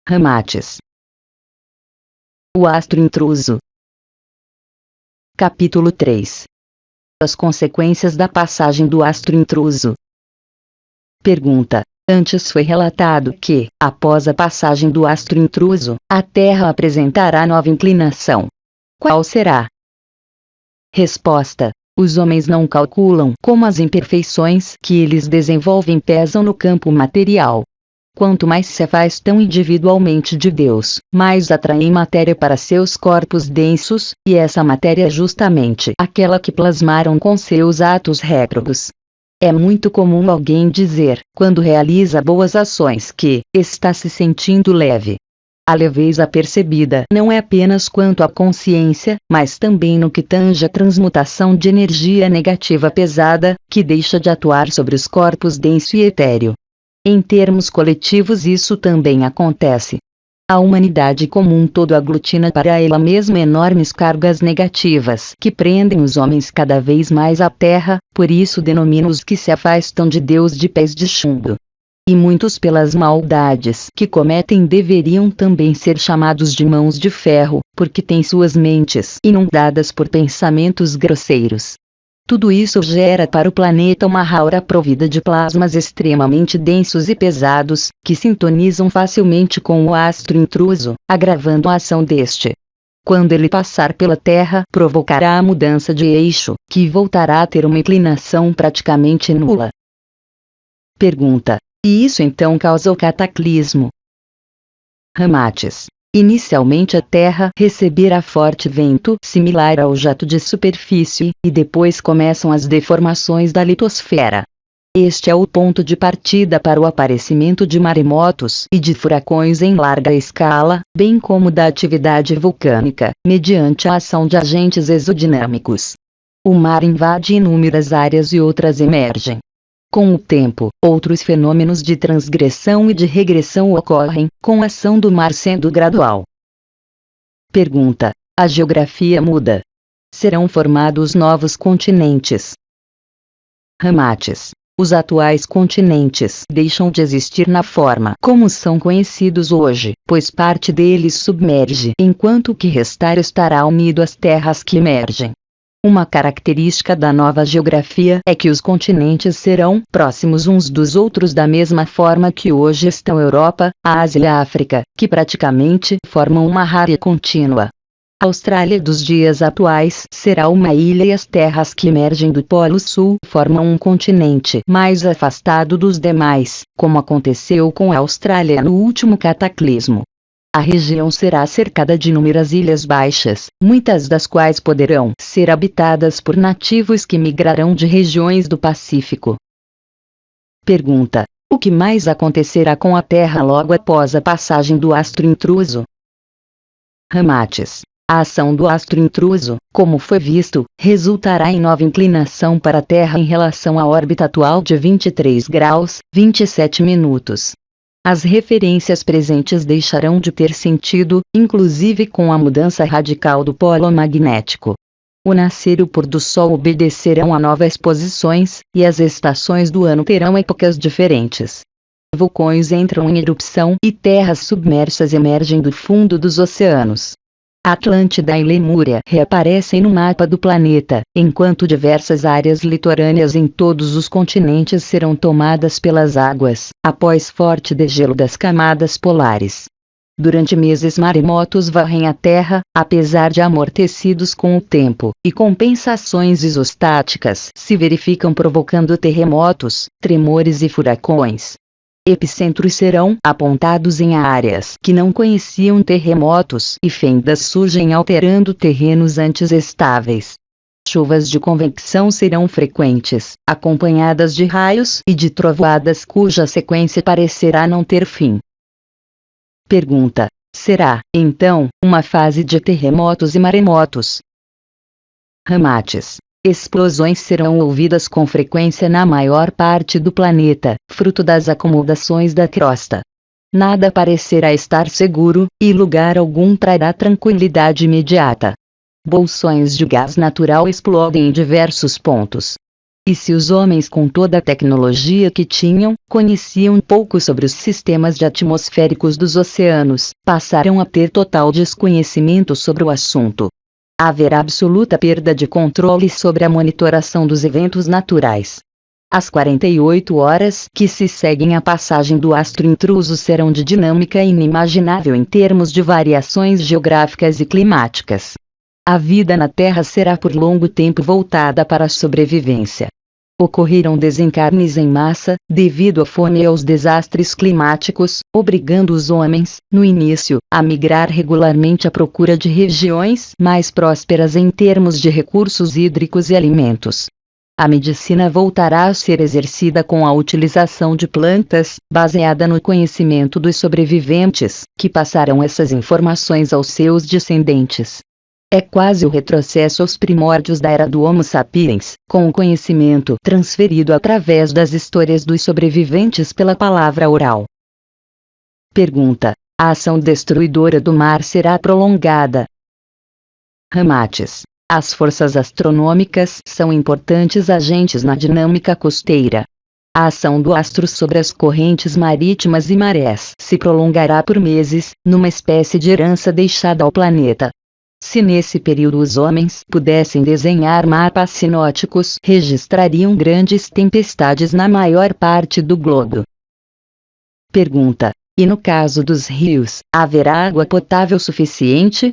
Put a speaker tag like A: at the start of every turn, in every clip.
A: Ramates. O astro intruso. Capítulo 3. As consequências da passagem do astro intruso. Pergunta. Antes foi relatado que, após a passagem do astro intruso, a Terra apresentará nova inclinação. Qual será? Resposta. Os homens não calculam como as imperfeições que eles desenvolvem pesam no campo material. Quanto mais se afastam individualmente de Deus, mais atraem matéria para seus corpos densos, e essa matéria é justamente aquela que plasmaram com seus atos réprobos. É muito comum alguém dizer, quando realiza boas ações, que está se sentindo leve. A leveza percebida não é apenas quanto à consciência, mas também no que tange a transmutação de energia negativa pesada, que deixa de atuar sobre os corpos denso e etéreo. Em termos coletivos isso também acontece. A humanidade como um todo aglutina para ela mesma enormes cargas negativas que prendem os homens cada vez mais à terra, por isso denomina os que se afastam de Deus de pés de chumbo. E muitos pelas maldades que cometem deveriam também ser chamados de mãos de ferro, porque têm suas mentes inundadas por pensamentos grosseiros. Tudo isso gera para o planeta uma aura provida de plasmas extremamente densos e pesados, que sintonizam facilmente com o astro intruso, agravando a ação deste. Quando ele passar pela Terra, provocará a mudança de eixo, que voltará a ter uma inclinação praticamente nula. Pergunta. E isso então causa o cataclismo? Ramates. Inicialmente a Terra receberá forte vento similar ao jato de superfície, e depois começam as deformações da litosfera. Este é o ponto de partida para o aparecimento de maremotos e de furacões em larga escala, bem como da atividade vulcânica, mediante a ação de agentes exodinâmicos. O mar invade inúmeras áreas e outras emergem. Com o tempo, outros fenômenos de transgressão e de regressão ocorrem, com a ação do mar sendo gradual. Pergunta. A geografia muda. Serão formados novos continentes? Ramates. Os atuais continentes deixam de existir na forma como são conhecidos hoje, pois parte deles submerge, enquanto o que restar estará unido às terras que emergem. Uma característica da nova geografia é que os continentes serão próximos uns dos outros da mesma forma que hoje estão a Europa, a Ásia e a África, que praticamente formam uma área contínua. A Austrália dos dias atuais será uma ilha e as terras que emergem do Polo Sul formam um continente mais afastado dos demais, como aconteceu com a Austrália no último cataclismo. A região será cercada de inúmeras ilhas baixas, muitas das quais poderão ser habitadas por nativos que migrarão de regiões do Pacífico. Pergunta. O que mais acontecerá com a Terra logo após a passagem do astro intruso? Ramates. A ação do astro intruso, como foi visto, resultará em nova inclinação para a Terra em relação à órbita atual de 23 graus, 27 minutos. As referências presentes deixarão de ter sentido, inclusive com a mudança radical do polo magnético. O nascer e o pôr do sol obedecerão a novas posições, e as estações do ano terão épocas diferentes. Vulcões entram em erupção e terras submersas emergem do fundo dos oceanos. Atlântida e Lemúria reaparecem no mapa do planeta, enquanto diversas áreas litorâneas em todos os continentes serão tomadas pelas águas, após forte degelo das camadas polares. Durante meses maremotos varrem a Terra, apesar de amortecidos com o tempo, e compensações isostáticas se verificam provocando terremotos, tremores e furacões. Epicentros serão apontados em áreas que não conheciam terremotos e fendas surgem alterando terrenos antes estáveis. Chuvas de convecção serão frequentes, acompanhadas de raios e de trovoadas cuja sequência parecerá não ter fim. Pergunta. Será, então, uma fase de terremotos e maremotos? Ramates. Explosões serão ouvidas com frequência na maior parte do planeta, fruto das acomodações da crosta. Nada parecerá estar seguro, e lugar algum trará tranquilidade imediata. Bolsões de gás natural explodem em diversos pontos. E se os homens, com toda a tecnologia que tinham, conheciam pouco sobre os sistemas atmosféricos dos oceanos, passaram a ter total desconhecimento sobre o assunto. Haverá absoluta perda de controle sobre a monitoração dos eventos naturais. As 48 horas que se seguem à passagem do astro intruso serão de dinâmica inimaginável em termos de variações geográficas e climáticas. A vida na Terra será por longo tempo voltada para a sobrevivência. Ocorreram desencarnes em massa, devido à fome e aos desastres climáticos, obrigando os homens, no início, a migrar regularmente à procura de regiões mais prósperas em termos de recursos hídricos e alimentos. A medicina voltará a ser exercida com a utilização de plantas, baseada no conhecimento dos sobreviventes, que passarão essas informações aos seus descendentes. É quase o retrocesso aos primórdios da era do Homo sapiens, com o conhecimento transferido através das histórias dos sobreviventes pela palavra oral. Pergunta: a ação destruidora do mar será prolongada? Ramates: as forças astronômicas são importantes agentes na dinâmica costeira. A ação do astro sobre as correntes marítimas e marés se prolongará por meses, numa espécie de herança deixada ao planeta. Se nesse período os homens pudessem desenhar mapas sinóticos, registrariam grandes tempestades na maior parte do globo. Pergunta: e no caso dos rios, haverá água potável suficiente?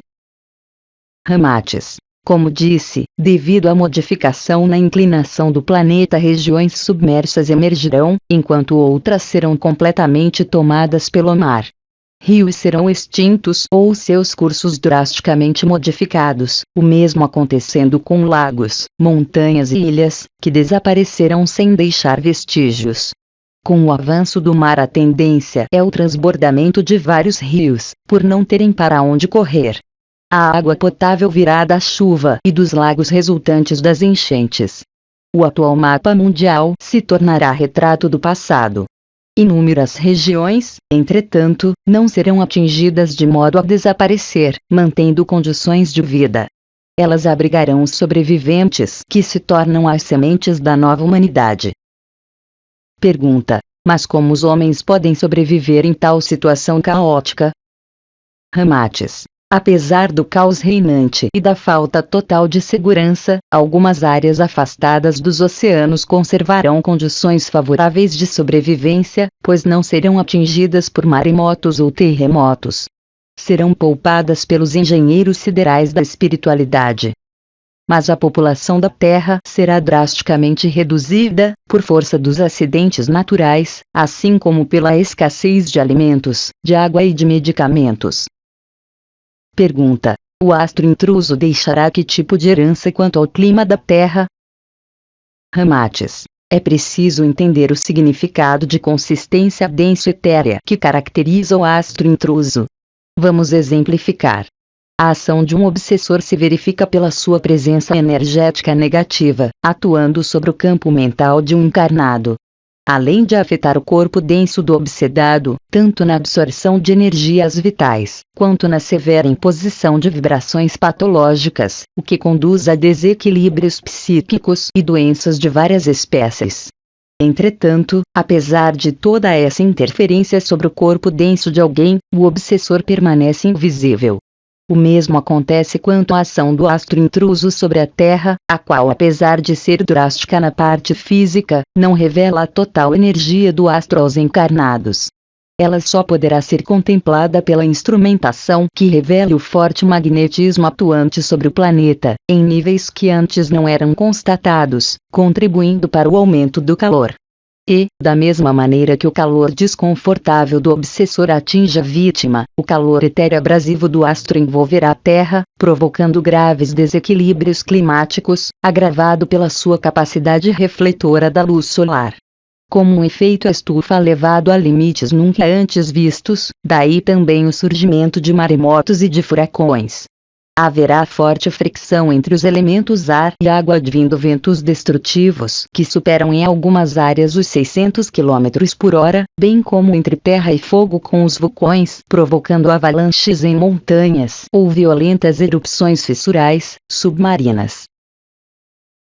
A: Ramates: como disse, devido à modificação na inclinação do planeta, regiões submersas emergirão, enquanto outras serão completamente tomadas pelo mar. Rios serão extintos ou seus cursos drasticamente modificados, o mesmo acontecendo com lagos, montanhas e ilhas, que desaparecerão sem deixar vestígios. Com o avanço do mar, a tendência é o transbordamento de vários rios, por não terem para onde correr. A água potável virá da chuva e dos lagos resultantes das enchentes. O atual mapa mundial se tornará retrato do passado. Inúmeras regiões, entretanto, não serão atingidas de modo a desaparecer, mantendo condições de vida. Elas abrigarão os sobreviventes que se tornam as sementes da nova humanidade. Pergunta: mas como os homens podem sobreviver em tal situação caótica? Ramates: apesar do caos reinante e da falta total de segurança, algumas áreas afastadas dos oceanos conservarão condições favoráveis de sobrevivência, pois não serão atingidas por maremotos ou terremotos. Serão poupadas pelos engenheiros siderais da espiritualidade. Mas a população da Terra será drasticamente reduzida, por força dos acidentes naturais, assim como pela escassez de alimentos, de água e de medicamentos. Pergunta: o astro intruso deixará que tipo de herança quanto ao clima da Terra? Ramates: é preciso entender o significado de consistência denso-etérea que caracteriza o astro intruso. Vamos exemplificar. A ação de um obsessor se verifica pela sua presença energética negativa, atuando sobre o campo mental de um encarnado. Além de afetar o corpo denso do obsedado, tanto na absorção de energias vitais, quanto na severa imposição de vibrações patológicas, o que conduz a desequilíbrios psíquicos e doenças de várias espécies. Entretanto, apesar de toda essa interferência sobre o corpo denso de alguém, o obsessor permanece invisível. O mesmo acontece quanto à ação do astro intruso sobre a Terra, a qual, apesar de ser drástica na parte física, não revela a total energia do astro aos encarnados. Ela só poderá ser contemplada pela instrumentação que revele o forte magnetismo atuante sobre o planeta, em níveis que antes não eram constatados, contribuindo para o aumento do calor. E, da mesma maneira que o calor desconfortável do obsessor atinge a vítima, o calor etéreo abrasivo do astro envolverá a Terra, provocando graves desequilíbrios climáticos, agravado pela sua capacidade refletora da luz solar. Como um efeito estufa levado a limites nunca antes vistos, daí também o surgimento de maremotos e de furacões. Haverá forte fricção entre os elementos ar e água, advindo ventos destrutivos que superam em algumas áreas os 600 km por hora, bem como entre terra e fogo com os vulcões, provocando avalanches em montanhas ou violentas erupções fissurais, submarinas.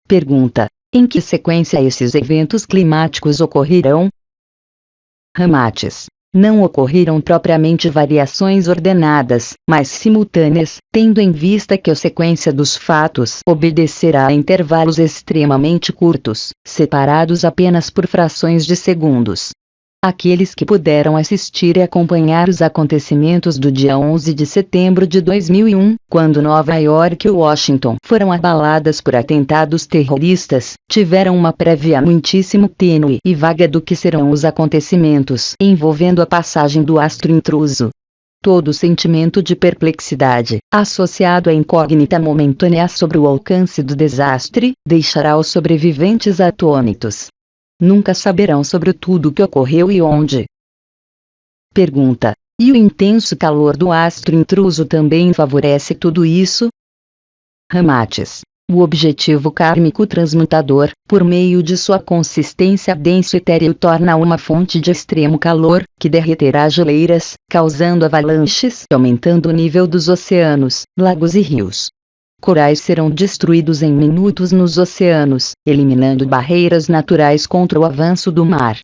A: Pergunta: Em que sequência esses eventos climáticos ocorrerão? Ramates. Não ocorreram propriamente variações ordenadas, mas simultâneas, tendo em vista que a sequência dos fatos obedecerá a intervalos extremamente curtos, separados apenas por frações de segundos. Aqueles que puderam assistir e acompanhar os acontecimentos do dia 11 de setembro de 2001, quando Nova York e Washington foram abaladas por atentados terroristas, tiveram uma prévia muitíssimo tênue e vaga do que serão os acontecimentos envolvendo a passagem do astro intruso. Todo o sentimento de perplexidade, associado à incógnita momentânea sobre o alcance do desastre, deixará os sobreviventes atônitos. Nunca saberão sobre tudo o que ocorreu e onde. Pergunta: e o intenso calor do astro intruso também favorece tudo isso? Ramates. O objetivo kármico transmutador, por meio de sua consistência densa e etérea, o torna uma fonte de extremo calor, que derreterá geleiras, causando avalanches e aumentando o nível dos oceanos, lagos e rios. Corais serão destruídos em minutos nos oceanos, eliminando barreiras naturais contra o avanço do mar.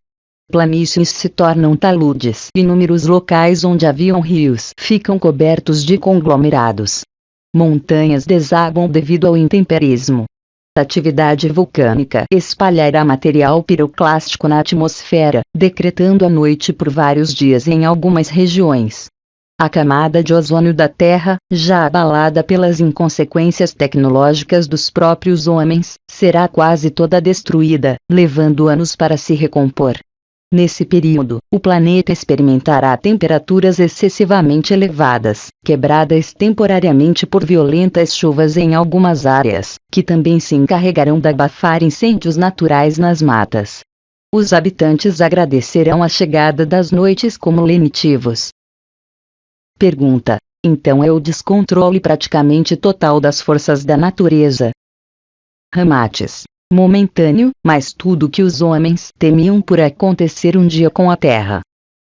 A: Planícies se tornam taludes. Inúmeros locais onde haviam rios ficam cobertos de conglomerados. Montanhas desabam devido ao intemperismo. A atividade vulcânica espalhará material piroclástico na atmosfera, decretando a noite por vários dias em algumas regiões. A camada de ozônio da Terra, já abalada pelas inconsequências tecnológicas dos próprios homens, será quase toda destruída, levando anos para se recompor. Nesse período, o planeta experimentará temperaturas excessivamente elevadas, quebradas temporariamente por violentas chuvas em algumas áreas, que também se encarregarão de abafar incêndios naturais nas matas. Os habitantes agradecerão a chegada das noites como lenitivos. Pergunta: então é o descontrole praticamente total das forças da natureza? Ramates. Momentâneo, mas tudo que os homens temiam por acontecer um dia com a Terra.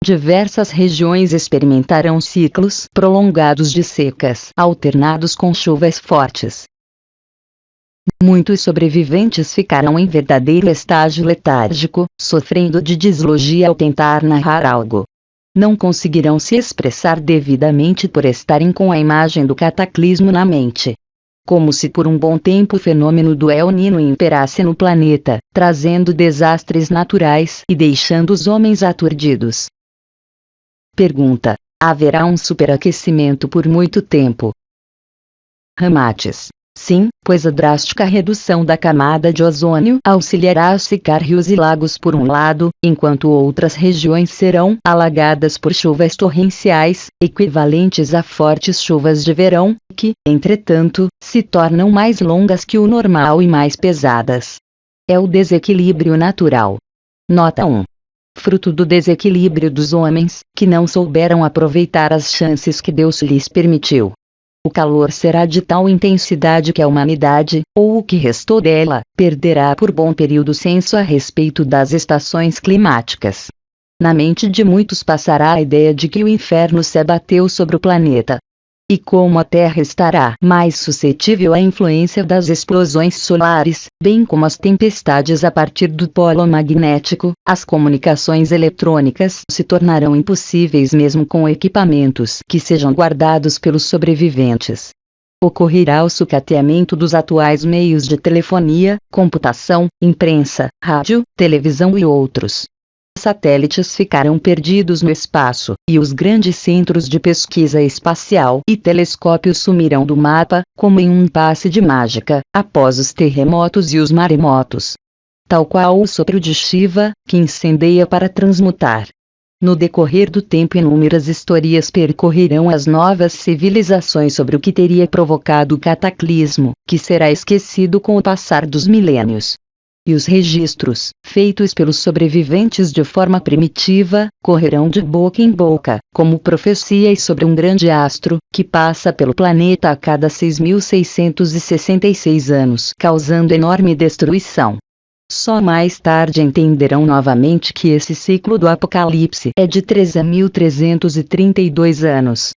A: Diversas regiões experimentarão ciclos prolongados de secas, alternados com chuvas fortes. Muitos sobreviventes ficarão em verdadeiro estágio letárgico, sofrendo de dislogia ao tentar narrar algo. Não conseguirão se expressar devidamente por estarem com a imagem do cataclismo na mente. Como se por um bom tempo o fenômeno do El Niño imperasse no planeta, trazendo desastres naturais e deixando os homens aturdidos. Pergunta: haverá um superaquecimento por muito tempo? Ramates. Sim, pois a drástica redução da camada de ozônio auxiliará a secar rios e lagos por um lado, enquanto outras regiões serão alagadas por chuvas torrenciais, equivalentes a fortes chuvas de verão, que, entretanto, se tornam mais longas que o normal e mais pesadas. É o desequilíbrio natural. Nota 1. Fruto do desequilíbrio dos homens, que não souberam aproveitar as chances que Deus lhes permitiu. O calor será de tal intensidade que a humanidade, ou o que restou dela, perderá por bom período o senso a respeito das estações climáticas. Na mente de muitos passará a ideia de que o inferno se abateu sobre o planeta. E como a Terra estará mais suscetível à influência das explosões solares, bem como as tempestades a partir do polo magnético, as comunicações eletrônicas se tornarão impossíveis mesmo com equipamentos que sejam guardados pelos sobreviventes. Ocorrerá o sucateamento dos atuais meios de telefonia, computação, imprensa, rádio, televisão e outros. Satélites ficarão perdidos no espaço, e os grandes centros de pesquisa espacial e telescópios sumirão do mapa, como em um passe de mágica, após os terremotos e os maremotos. Tal qual o sopro de Shiva, que incendeia para transmutar. No decorrer do tempo, inúmeras histórias percorrerão as novas civilizações sobre o que teria provocado o cataclismo, que será esquecido com o passar dos milênios. E os registros, feitos pelos sobreviventes de forma primitiva, correrão de boca em boca, como profecias sobre um grande astro, que passa pelo planeta a cada 6.666 anos, causando enorme destruição. Só mais tarde entenderão novamente que esse ciclo do Apocalipse é de 13.332 anos.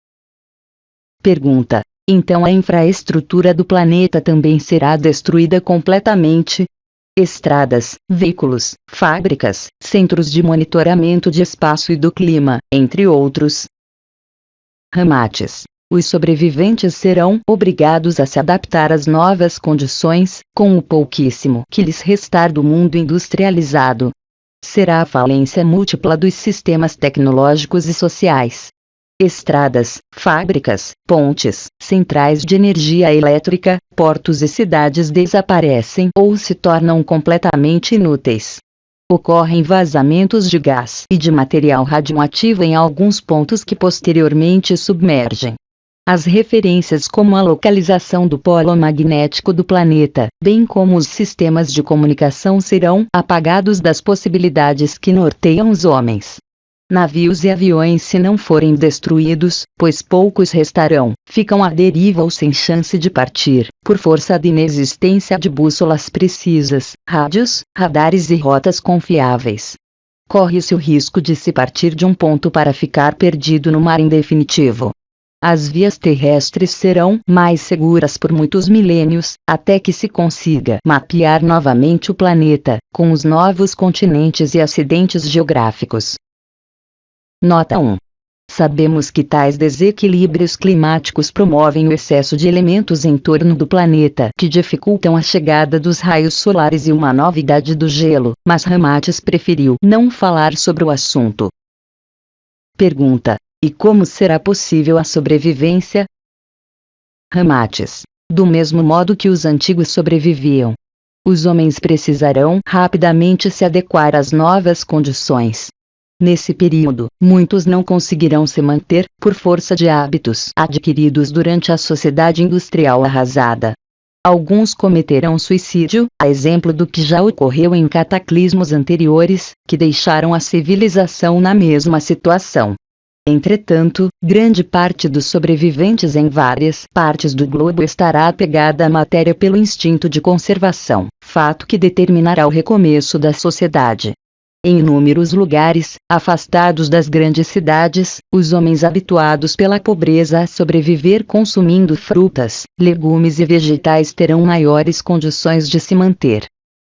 A: Pergunta: então a infraestrutura do planeta também será destruída completamente? estradas, veículos, fábricas, centros de monitoramento de espaço e do clima, entre outros. Ramates. Os sobreviventes serão obrigados a se adaptar às novas condições, com o pouquíssimo que lhes restar do mundo industrializado. Será a falência múltipla dos sistemas tecnológicos e sociais. Estradas, fábricas, pontes, centrais de energia elétrica, portos e cidades desaparecem ou se tornam completamente inúteis. Ocorrem vazamentos de gás e de material radioativo em alguns pontos que posteriormente submergem. As referências como a localização do polo magnético do planeta, bem como os sistemas de comunicação serão apagados das possibilidades que norteiam os homens. Navios e aviões, se não forem destruídos, pois poucos restarão, ficam à deriva ou sem chance de partir, por força da inexistência de bússolas precisas, rádios, radares e rotas confiáveis. Corre-se o risco de se partir de um ponto para ficar perdido no mar em definitivo. As vias terrestres serão mais seguras por muitos milênios, até que se consiga mapear novamente o planeta, com os novos continentes e acidentes geográficos. Nota 1. Sabemos que tais desequilíbrios climáticos promovem o excesso de elementos em torno do planeta que dificultam a chegada dos raios solares e uma novidade do gelo, mas Ramates preferiu não falar sobre o assunto. Pergunta: e como será possível a sobrevivência? Ramates: do mesmo modo que os antigos sobreviviam. Os homens precisarão rapidamente se adequar às novas condições. Nesse período, muitos não conseguirão se manter, por força de hábitos adquiridos durante a sociedade industrial arrasada. Alguns cometerão suicídio, a exemplo do que já ocorreu em cataclismos anteriores, que deixaram a civilização na mesma situação. Entretanto, grande parte dos sobreviventes em várias partes do globo estará apegada à matéria pelo instinto de conservação, fato que determinará o recomeço da sociedade. Em inúmeros lugares, afastados das grandes cidades, os homens habituados pela pobreza a sobreviver consumindo frutas, legumes e vegetais terão maiores condições de se manter.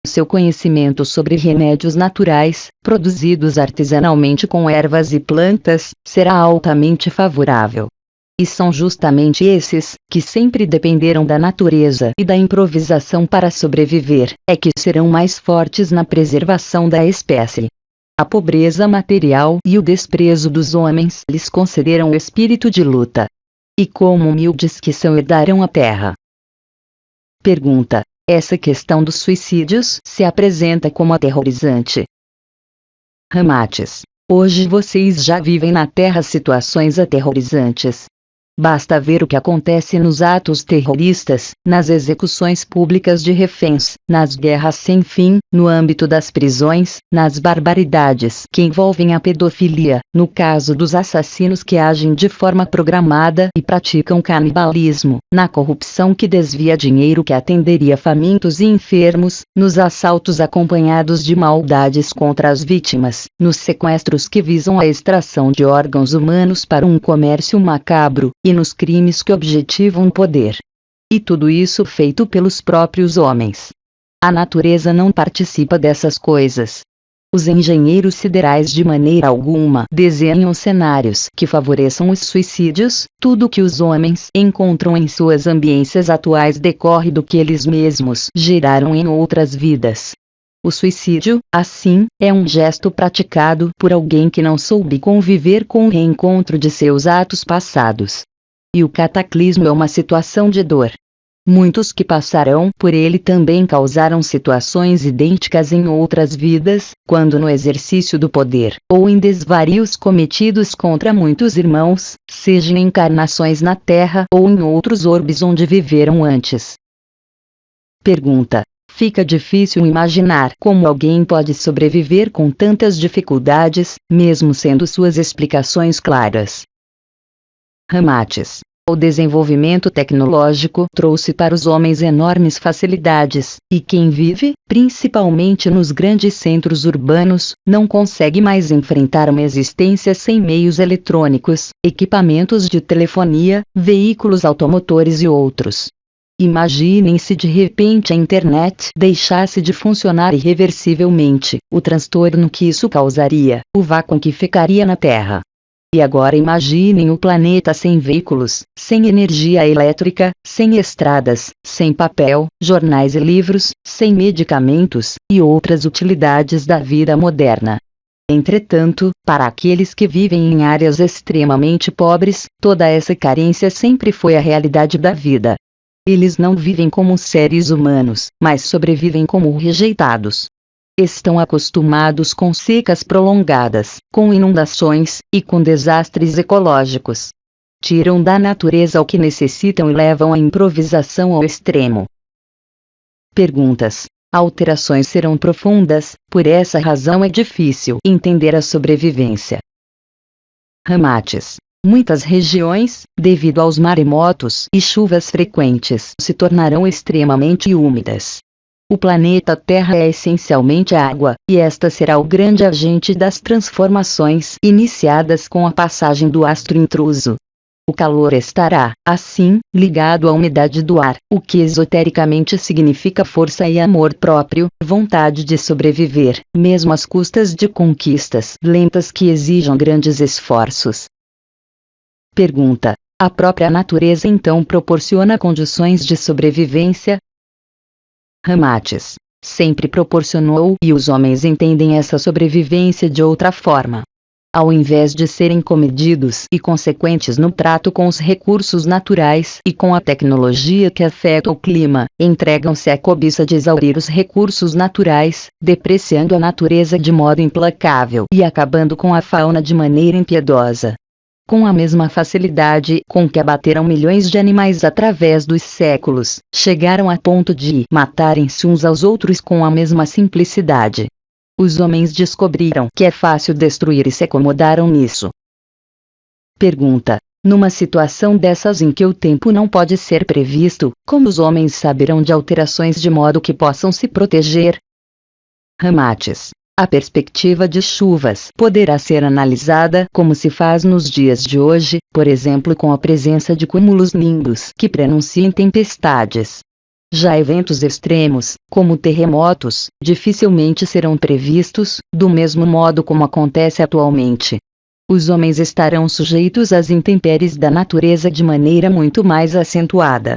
A: Seu conhecimento sobre remédios naturais, produzidos artesanalmente com ervas e plantas, será altamente favorável. E são justamente esses, que sempre dependeram da natureza e da improvisação para sobreviver, é que serão mais fortes na preservação da espécie. A pobreza material e o desprezo dos homens lhes concederam o espírito de luta. E como humildes que são, herdarão a terra. Pergunta: essa questão dos suicídios se apresenta como aterrorizante. Ramates: hoje vocês já vivem na Terra situações aterrorizantes. Basta ver o que acontece nos atos terroristas, nas execuções públicas de reféns, nas guerras sem fim, no âmbito das prisões, nas barbaridades que envolvem a pedofilia, no caso dos assassinos que agem de forma programada e praticam canibalismo, na corrupção que desvia dinheiro que atenderia famintos e enfermos, nos assaltos acompanhados de maldades contra as vítimas, nos sequestros que visam a extração de órgãos humanos para um comércio macabro, e nos crimes que objetivam o poder. E tudo isso feito pelos próprios homens. A natureza não participa dessas coisas. Os engenheiros siderais de maneira alguma desenham cenários que favoreçam os suicídios. Tudo que os homens encontram em suas ambiências atuais decorre do que eles mesmos geraram em outras vidas. O suicídio, assim, é um gesto praticado por alguém que não soube conviver com o reencontro de seus atos passados. E o cataclismo é uma situação de dor. Muitos que passarão por ele também causaram situações idênticas em outras vidas, quando no exercício do poder, ou em desvarios cometidos contra muitos irmãos, seja em encarnações na Terra ou em outros orbes onde viveram antes. Pergunta: fica difícil imaginar como alguém pode sobreviver com tantas dificuldades, mesmo sendo suas explicações claras. Ramates: o desenvolvimento tecnológico trouxe para os homens enormes facilidades, e quem vive, principalmente nos grandes centros urbanos, não consegue mais enfrentar uma existência sem meios eletrônicos, equipamentos de telefonia, veículos automotores e outros. Imaginem se de repente a internet deixasse de funcionar irreversivelmente, o transtorno que isso causaria, o vácuo que ficaria na Terra. E agora imaginem o planeta sem veículos, sem energia elétrica, sem estradas, sem papel, jornais e livros, sem medicamentos, e outras utilidades da vida moderna. Entretanto, para aqueles que vivem em áreas extremamente pobres, toda essa carência sempre foi a realidade da vida. Eles não vivem como seres humanos, mas sobrevivem como rejeitados. Estão acostumados com secas prolongadas, com inundações, e com desastres ecológicos. Tiram da natureza o que necessitam e levam a improvisação ao extremo. Perguntas. Alterações serão profundas, por essa razão é difícil entender a sobrevivência. Ramates. Muitas regiões, devido aos maremotos e chuvas frequentes, se tornarão extremamente úmidas. O planeta Terra é essencialmente água, e esta será o grande agente das transformações iniciadas com a passagem do astro intruso. O calor estará, assim, ligado à umidade do ar, o que esotericamente significa força e amor próprio, vontade de sobreviver, mesmo às custas de conquistas lentas que exijam grandes esforços. Pergunta. A própria natureza então proporciona condições de sobrevivência? Ramates. Sempre proporcionou, e os homens entendem essa sobrevivência de outra forma. Ao invés de serem comedidos e consequentes no trato com os recursos naturais e com a tecnologia que afeta o clima, entregam-se à cobiça de exaurir os recursos naturais, depreciando a natureza de modo implacável e acabando com a fauna de maneira impiedosa. Com a mesma facilidade com que abateram milhões de animais através dos séculos, chegaram a ponto de matarem-se uns aos outros com a mesma simplicidade. Os homens descobriram que é fácil destruir e se acomodaram nisso. Pergunta. Numa situação dessas em que o tempo não pode ser previsto, como os homens saberão de alterações de modo que possam se proteger? Ramates. A perspectiva de chuvas poderá ser analisada como se faz nos dias de hoje, por exemplo com a presença de cúmulos nimbus que prenunciem tempestades. Já eventos extremos, como terremotos, dificilmente serão previstos, do mesmo modo como acontece atualmente. Os homens estarão sujeitos às intempéries da natureza de maneira muito mais acentuada.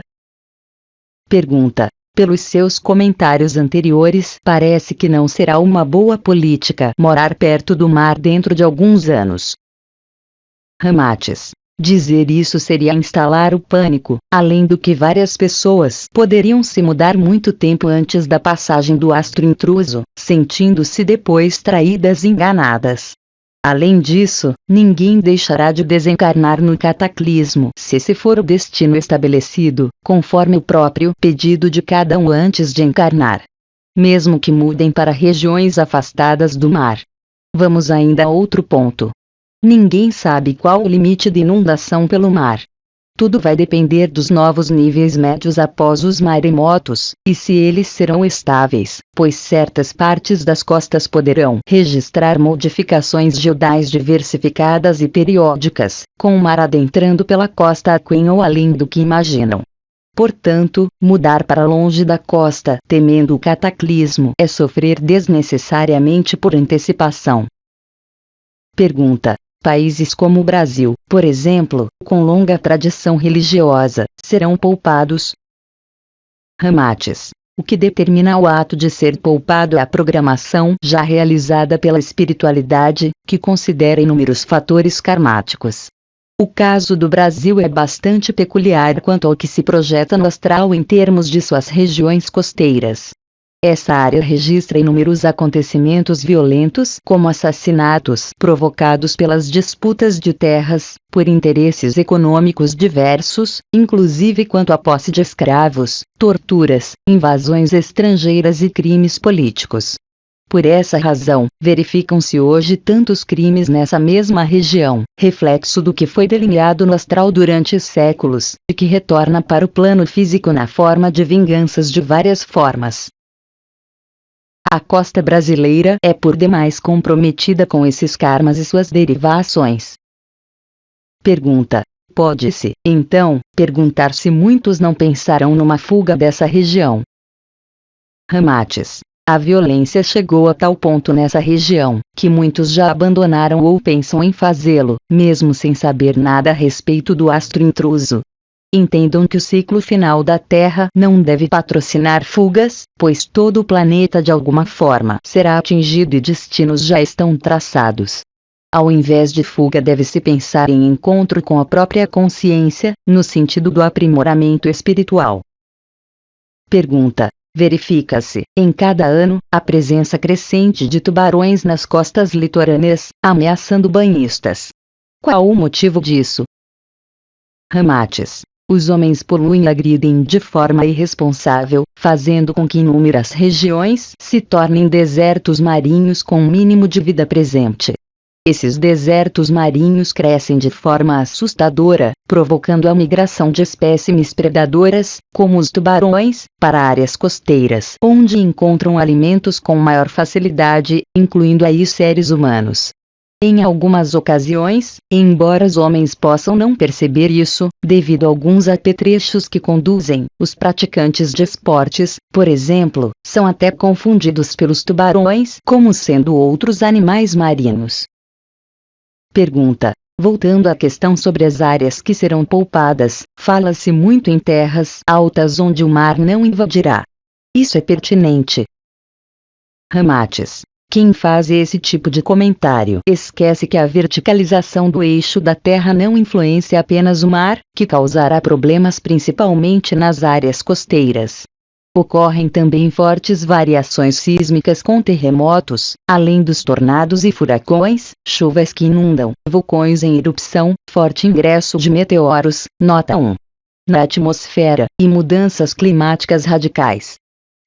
A: Pergunta. Pelos seus comentários anteriores, parece que não será uma boa política morar perto do mar dentro de alguns anos. Ramates. Dizer isso seria instalar o pânico, além do que várias pessoas poderiam se mudar muito tempo antes da passagem do astro intruso, sentindo-se depois traídas e enganadas. Além disso, ninguém deixará de desencarnar no cataclismo se esse for o destino estabelecido, conforme o próprio pedido de cada um antes de encarnar. Mesmo que mudem para regiões afastadas do mar. Vamos ainda a outro ponto. Ninguém sabe qual o limite de inundação pelo mar. Tudo vai depender dos novos níveis médios após os maremotos, e se eles serão estáveis, pois certas partes das costas poderão registrar modificações geodais diversificadas e periódicas, com o mar adentrando pela costa aquém ou além do que imaginam. Portanto, mudar para longe da costa, temendo o cataclismo, é sofrer desnecessariamente por antecipação. Pergunta. Países como o Brasil, por exemplo, com longa tradição religiosa, serão poupados? Ramates. O que determina o ato de ser poupado é a programação já realizada pela espiritualidade, que considera inúmeros fatores karmáticos. O caso do Brasil é bastante peculiar quanto ao que se projeta no astral em termos de suas regiões costeiras. Essa área registra inúmeros acontecimentos violentos, como assassinatos provocados pelas disputas de terras, por interesses econômicos diversos, inclusive quanto à posse de escravos, torturas, invasões estrangeiras e crimes políticos. Por essa razão, verificam-se hoje tantos crimes nessa mesma região, reflexo do que foi delineado no astral durante séculos, e que retorna para o plano físico na forma de vinganças de várias formas. A costa brasileira é por demais comprometida com esses karmas e suas derivações. Pergunta. Pode-se, então, perguntar se muitos não pensarão numa fuga dessa região. Ramates. A violência chegou a tal ponto nessa região, que muitos já abandonaram ou pensam em fazê-lo, mesmo sem saber nada a respeito do astro intruso. Entendam que o ciclo final da Terra não deve patrocinar fugas, pois todo o planeta de alguma forma será atingido e destinos já estão traçados. Ao invés de fuga deve-se pensar em encontro com a própria consciência, no sentido do aprimoramento espiritual. Pergunta. Verifica-se, em cada ano, a presença crescente de tubarões nas costas litorâneas, ameaçando banhistas. Qual o motivo disso? Ramates. Os homens poluem e agridem de forma irresponsável, fazendo com que inúmeras regiões se tornem desertos marinhos com um mínimo de vida presente. Esses desertos marinhos crescem de forma assustadora, provocando a migração de espécimes predadoras, como os tubarões, para áreas costeiras, onde encontram alimentos com maior facilidade, incluindo aí seres humanos. Em algumas ocasiões, embora os homens possam não perceber isso, devido a alguns apetrechos que conduzem, os praticantes de esportes, por exemplo, são até confundidos pelos tubarões como sendo outros animais marinhos. Pergunta. Voltando à questão sobre as áreas que serão poupadas, fala-se muito em terras altas onde o mar não invadirá. Isso é pertinente. Ramates. Quem faz esse tipo de comentário esquece que a verticalização do eixo da Terra não influencia apenas o mar, que causará problemas principalmente nas áreas costeiras. Ocorrem também fortes variações sísmicas com terremotos, além dos tornados e furacões, chuvas que inundam, vulcões em erupção, forte ingresso de meteoros, nota 1. Na atmosfera, e mudanças climáticas radicais.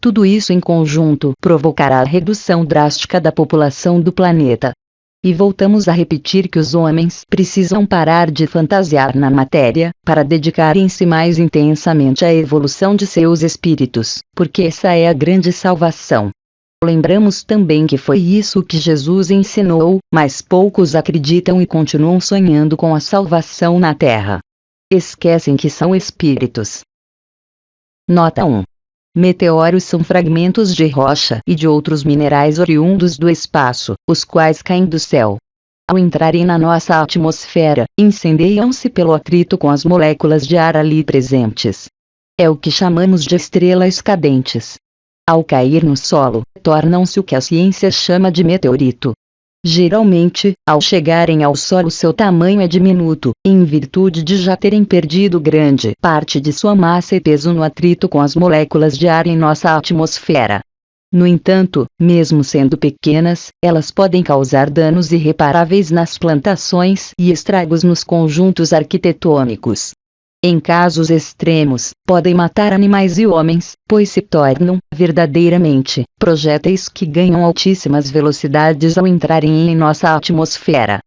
A: Tudo isso em conjunto provocará a redução drástica da população do planeta. E voltamos a repetir que os homens precisam parar de fantasiar na matéria, para dedicarem-se mais intensamente à evolução de seus espíritos, porque essa é a grande salvação. Lembramos também que foi isso que Jesus ensinou, mas poucos acreditam e continuam sonhando com a salvação na Terra. Esquecem que são espíritos. Nota 1. Meteoros são fragmentos de rocha e de outros minerais oriundos do espaço, os quais caem do céu. Ao entrarem na nossa atmosfera, incendeiam-se pelo atrito com as moléculas de ar ali presentes. É o que chamamos de estrelas cadentes. Ao cair no solo, tornam-se o que a ciência chama de meteorito. Geralmente, ao chegarem ao solo seu tamanho é diminuto, em virtude de já terem perdido grande parte de sua massa e peso no atrito com as moléculas de ar em nossa atmosfera. No entanto, mesmo sendo pequenas, elas podem causar danos irreparáveis nas plantações e estragos nos conjuntos arquitetônicos. Em casos extremos, podem matar animais e homens, pois se tornam, verdadeiramente, projéteis que ganham altíssimas velocidades ao entrarem em nossa atmosfera.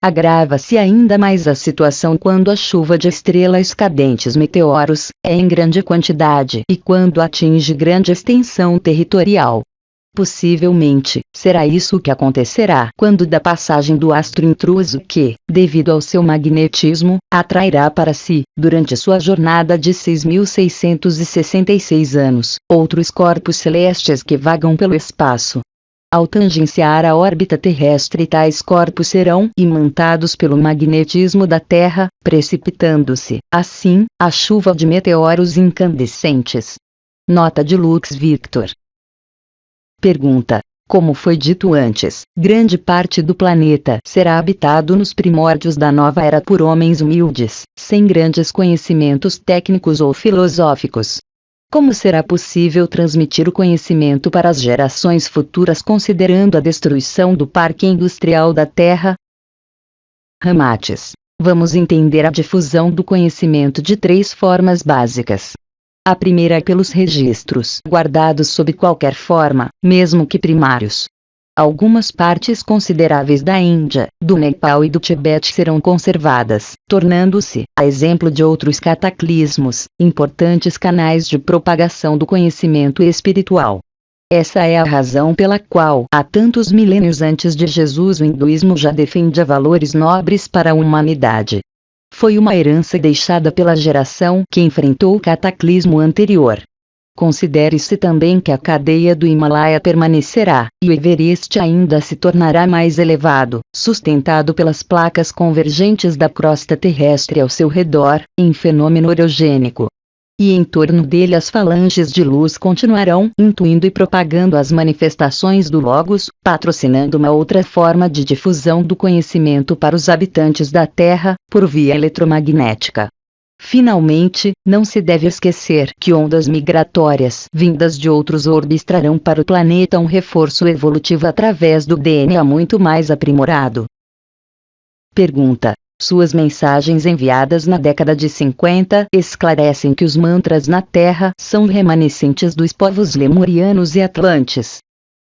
A: Agrava-se ainda mais a situação quando a chuva de estrelas cadentes meteoros é em grande quantidade e quando atinge grande extensão territorial. Possivelmente, será isso o que acontecerá quando da passagem do astro intruso que, devido ao seu magnetismo, atrairá para si, durante sua jornada de 6.666 anos, outros corpos celestes que vagam pelo espaço. Ao tangenciar a órbita terrestre, tais corpos serão imantados pelo magnetismo da Terra, precipitando-se, assim, a chuva de meteoros incandescentes. Nota de Lux Victor. Pergunta. Como foi dito antes, grande parte do planeta será habitado nos primórdios da nova era por homens humildes, sem grandes conhecimentos técnicos ou filosóficos. Como será possível transmitir o conhecimento para as gerações futuras considerando a destruição do parque industrial da Terra? Ramates. Vamos entender a difusão do conhecimento de três formas básicas. A primeira é pelos registros guardados sob qualquer forma, mesmo que primários. Algumas partes consideráveis da Índia, do Nepal e do Tibete serão conservadas, tornando-se, a exemplo de outros cataclismos, importantes canais de propagação do conhecimento espiritual. Essa é a razão pela qual, há tantos milênios antes de Jesus, o hinduísmo já defendia valores nobres para a humanidade. foi uma herança deixada pela geração que enfrentou o cataclismo anterior. Considere-se também que a cadeia do Himalaia permanecerá, e o Everest ainda se tornará mais elevado, sustentado pelas placas convergentes da crosta terrestre ao seu redor, em fenômeno orogênico. E em torno dele as falanges de luz continuarão intuindo e propagando as manifestações do Logos, patrocinando uma outra forma de difusão do conhecimento para os habitantes da Terra, por via eletromagnética. Finalmente, não se deve esquecer que ondas migratórias vindas de outros orbes trarão para o planeta um reforço evolutivo através do DNA muito mais aprimorado. Pergunta: suas mensagens enviadas na década de 50 esclarecem que os mantras na Terra são remanescentes dos povos lemurianos e atlantes.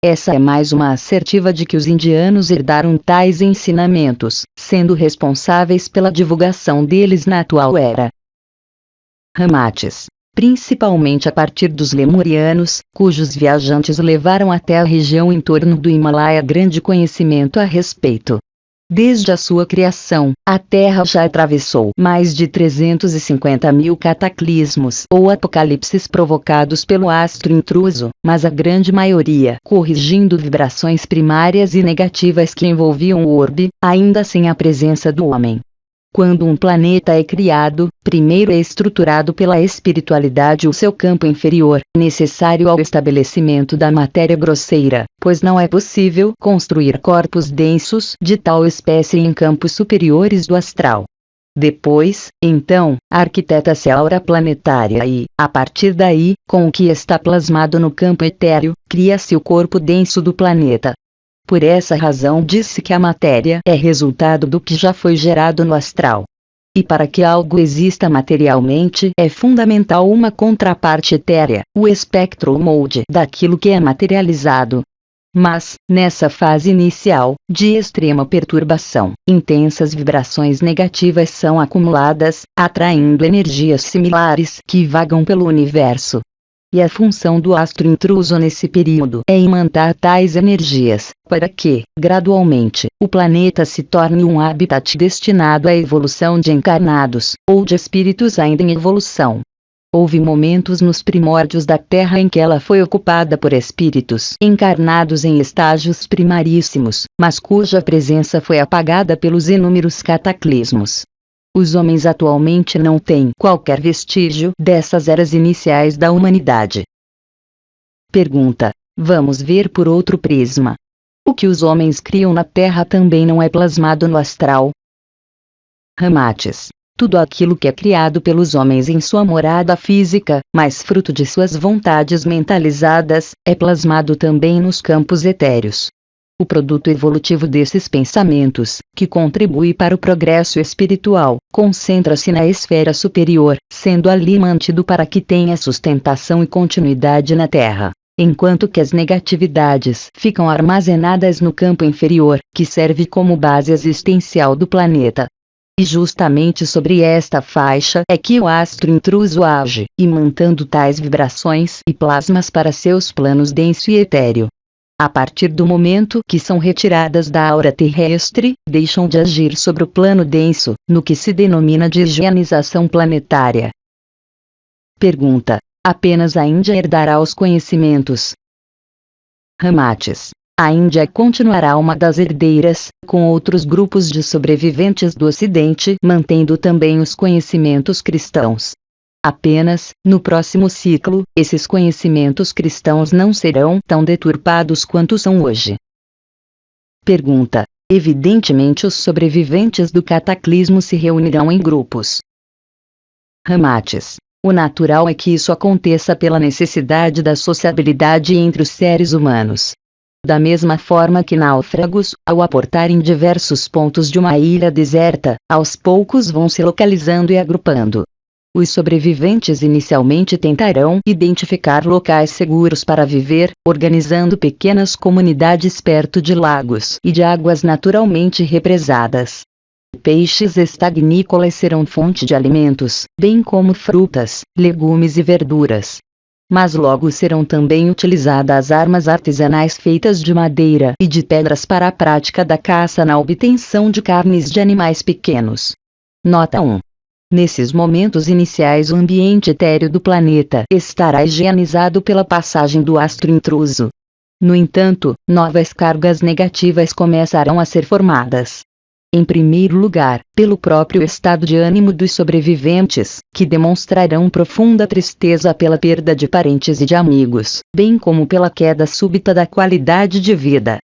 A: Essa é mais uma assertiva de que os indianos herdaram tais ensinamentos, sendo responsáveis pela divulgação deles na atual era. Ramates. Principalmente a partir dos lemurianos, cujos viajantes levaram até a região em torno do Himalaia grande conhecimento a respeito. Desde a sua criação, a Terra já atravessou mais de 350 mil cataclismos ou apocalipses provocados pelo astro intruso, mas a grande maioria corrigindo vibrações primárias e negativas que envolviam o orbe, ainda sem a presença do homem. Quando um planeta é criado, primeiro é estruturado pela espiritualidade o seu campo inferior, necessário ao estabelecimento da matéria grosseira, pois não é possível construir corpos densos de tal espécie em campos superiores do astral. Depois, então, arquiteta-se a aura planetária e, a partir daí, com o que está plasmado no campo etéreo, cria-se o corpo denso do planeta. Por essa razão diz-se que a matéria é resultado do que já foi gerado no astral. E para que algo exista materialmente é fundamental uma contraparte etérea, o espectro ou molde daquilo que é materializado. Mas, nessa fase inicial, de extrema perturbação, intensas vibrações negativas são acumuladas, atraindo energias similares que vagam pelo universo. E a função do astro intruso nesse período é imantar tais energias, para que, gradualmente, o planeta se torne um habitat destinado à evolução de encarnados, ou de espíritos ainda em evolução. Houve momentos nos primórdios da Terra em que ela foi ocupada por espíritos encarnados em estágios primaríssimos, mas cuja presença foi apagada pelos inúmeros cataclismos. Os homens atualmente não têm qualquer vestígio dessas eras iniciais da humanidade. Pergunta: vamos ver por outro prisma. O que os homens criam na Terra também não é plasmado no astral? Ramates. Tudo aquilo que é criado pelos homens em sua morada física, mas fruto de suas vontades mentalizadas, é plasmado também nos campos etéreos. O produto evolutivo desses pensamentos, que contribui para o progresso espiritual, concentra-se na esfera superior, sendo ali mantido para que tenha sustentação e continuidade na Terra, enquanto que as negatividades ficam armazenadas no campo inferior, que serve como base existencial do planeta. E justamente sobre esta faixa é que o astro intruso age, imantando tais vibrações e plasmas para seus planos denso e etéreo. A partir do momento que são retiradas da aura terrestre, deixam de agir sobre o plano denso, no que se denomina de higienização planetária. Pergunta: apenas a Índia herdará os conhecimentos? Ramates. A Índia continuará uma das herdeiras, com outros grupos de sobreviventes do Ocidente mantendo também os conhecimentos cristãos. Apenas, no próximo ciclo, esses conhecimentos cristãos não serão tão deturpados quanto são hoje. Pergunta: evidentemente os sobreviventes do cataclismo se reunirão em grupos. Ramates. O natural é que isso aconteça pela necessidade da sociabilidade entre os seres humanos. Da mesma forma que náufragos, ao aportarem diversos pontos de uma ilha deserta, aos poucos vão se localizando e agrupando. Os sobreviventes inicialmente tentarão identificar locais seguros para viver, organizando pequenas comunidades perto de lagos e de águas naturalmente represadas. Peixes estagnícolas serão fonte de alimentos, bem como frutas, legumes e verduras. Mas logo serão também utilizadas armas artesanais feitas de madeira e de pedras para a prática da caça na obtenção de carnes de animais pequenos. Nota 1. Nesses momentos iniciais o ambiente etéreo do planeta estará higienizado pela passagem do astro intruso. No entanto, novas cargas negativas começarão a ser formadas. Em primeiro lugar, pelo próprio estado de ânimo dos sobreviventes, que demonstrarão profunda tristeza pela perda de parentes e de amigos, bem como pela queda súbita da qualidade de vida.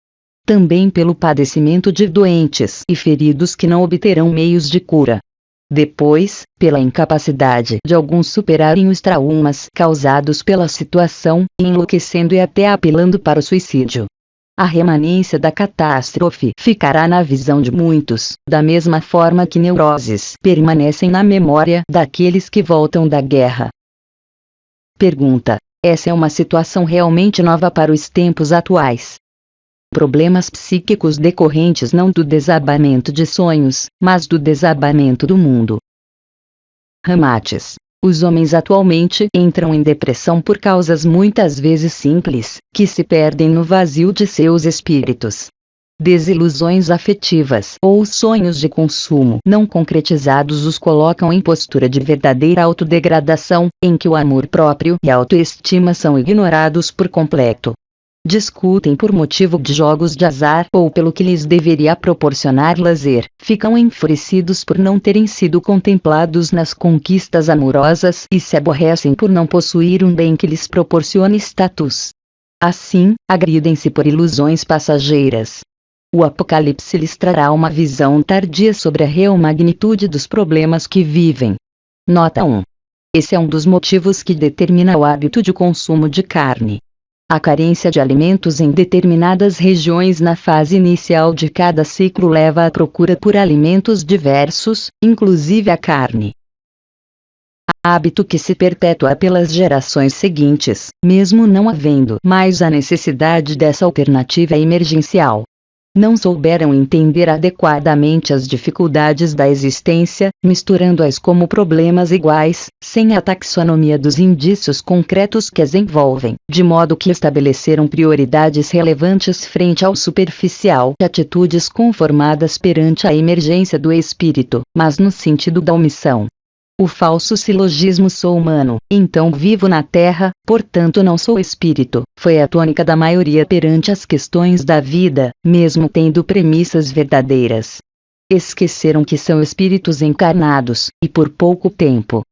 A: Também pelo padecimento de doentes e feridos que não obterão meios de cura. Depois, pela incapacidade de alguns superarem os traumas causados pela situação, enlouquecendo e até apelando para o suicídio. A remanência da catástrofe ficará na visão de muitos, da mesma forma que neuroses permanecem na memória daqueles que voltam da guerra. Pergunta: essa é uma situação realmente nova para os tempos atuais? Problemas psíquicos decorrentes não do desabamento de sonhos, mas do desabamento do mundo. Ramates. Os homens atualmente entram em depressão por causas muitas vezes simples, que se perdem no vazio de seus espíritos. Desilusões afetivas ou sonhos de consumo não concretizados os colocam em postura de verdadeira autodegradação, em que o amor próprio e a autoestima são ignorados por completo. Discutem por motivo de jogos de azar ou pelo que lhes deveria proporcionar lazer, ficam enfurecidos por não terem sido contemplados nas conquistas amorosas e se aborrecem por não possuir um bem que lhes proporcione status. Assim, agridem-se por ilusões passageiras. O Apocalipse lhes trará uma visão tardia sobre a real magnitude dos problemas que vivem. Nota 1. Esse é um dos motivos que determina o hábito de consumo de carne. A carência de alimentos em determinadas regiões na fase inicial de cada ciclo leva à procura por alimentos diversos, inclusive a carne. Hábito que se perpetua pelas gerações seguintes, mesmo não havendo mais a necessidade dessa alternativa emergencial. Não souberam entender adequadamente as dificuldades da existência, misturando-as como problemas iguais, sem a taxonomia dos indícios concretos que as envolvem, de modo que estabeleceram prioridades relevantes frente ao superficial, atitudes conformadas perante a emergência do espírito, mas no sentido da omissão. O falso silogismo "sou humano, então vivo na Terra, portanto não sou espírito", foi a tônica da maioria perante as questões da vida, mesmo tendo premissas verdadeiras. Esqueceram que são espíritos encarnados, e por pouco tempo.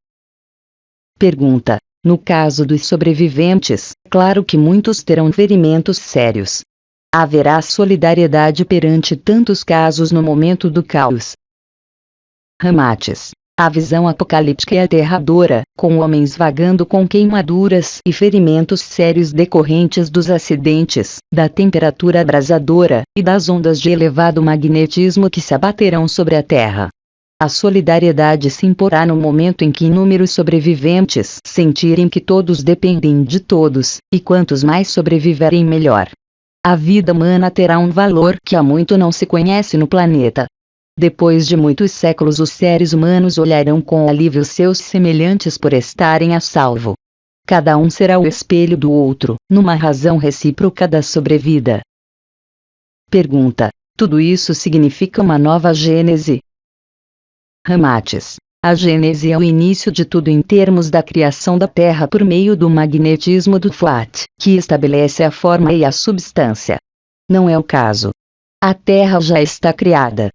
A: Pergunta: no caso dos sobreviventes, claro que muitos terão ferimentos sérios. Haverá solidariedade perante tantos casos no momento do caos. Ramates. A visão apocalíptica é aterradora, com homens vagando com queimaduras e ferimentos sérios decorrentes dos acidentes, da temperatura abrasadora, e das ondas de elevado magnetismo que se abaterão sobre a Terra. A solidariedade se imporá no momento em que inúmeros sobreviventes sentirem que todos dependem de todos, e quantos mais sobreviverem melhor. A vida humana terá um valor que há muito não se conhece no planeta. Depois de muitos séculos os seres humanos olharão com alívio seus semelhantes por estarem a salvo. Cada um será o espelho do outro, numa razão recíproca da sobrevida. Pergunta: tudo isso significa uma nova Gênese? Ramates. A Gênese é o início de tudo em termos da criação da Terra por meio do magnetismo do Fuat, que estabelece a forma e a substância. Não é o caso. A Terra já está criada.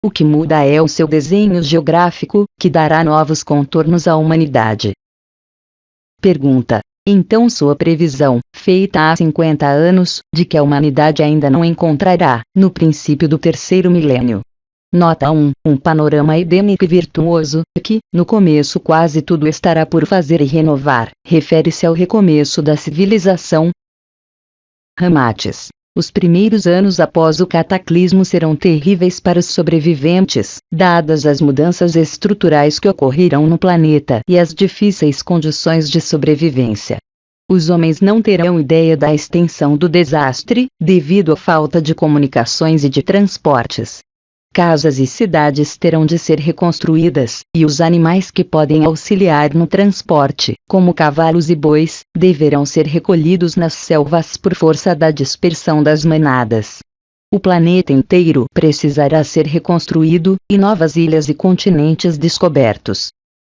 A: O que muda é o seu desenho geográfico, que dará novos contornos à humanidade. Pergunta: então sua previsão, feita há 50 anos, de que a humanidade ainda não encontrará, no princípio do terceiro milênio. Nota 1. Um panorama edênico e virtuoso, que, no começo quase tudo estará por fazer e renovar, refere-se ao recomeço da civilização. Ramates. Os primeiros anos após o cataclismo serão terríveis para os sobreviventes, dadas as mudanças estruturais que ocorrerão no planeta e as difíceis condições de sobrevivência. Os homens não terão ideia da extensão do desastre, devido à falta de comunicações e de transportes. Casas e cidades terão de ser reconstruídas, e os animais que podem auxiliar no transporte, como cavalos e bois, deverão ser recolhidos nas selvas por força da dispersão das manadas. o planeta inteiro precisará ser reconstruído, e novas ilhas e continentes descobertos.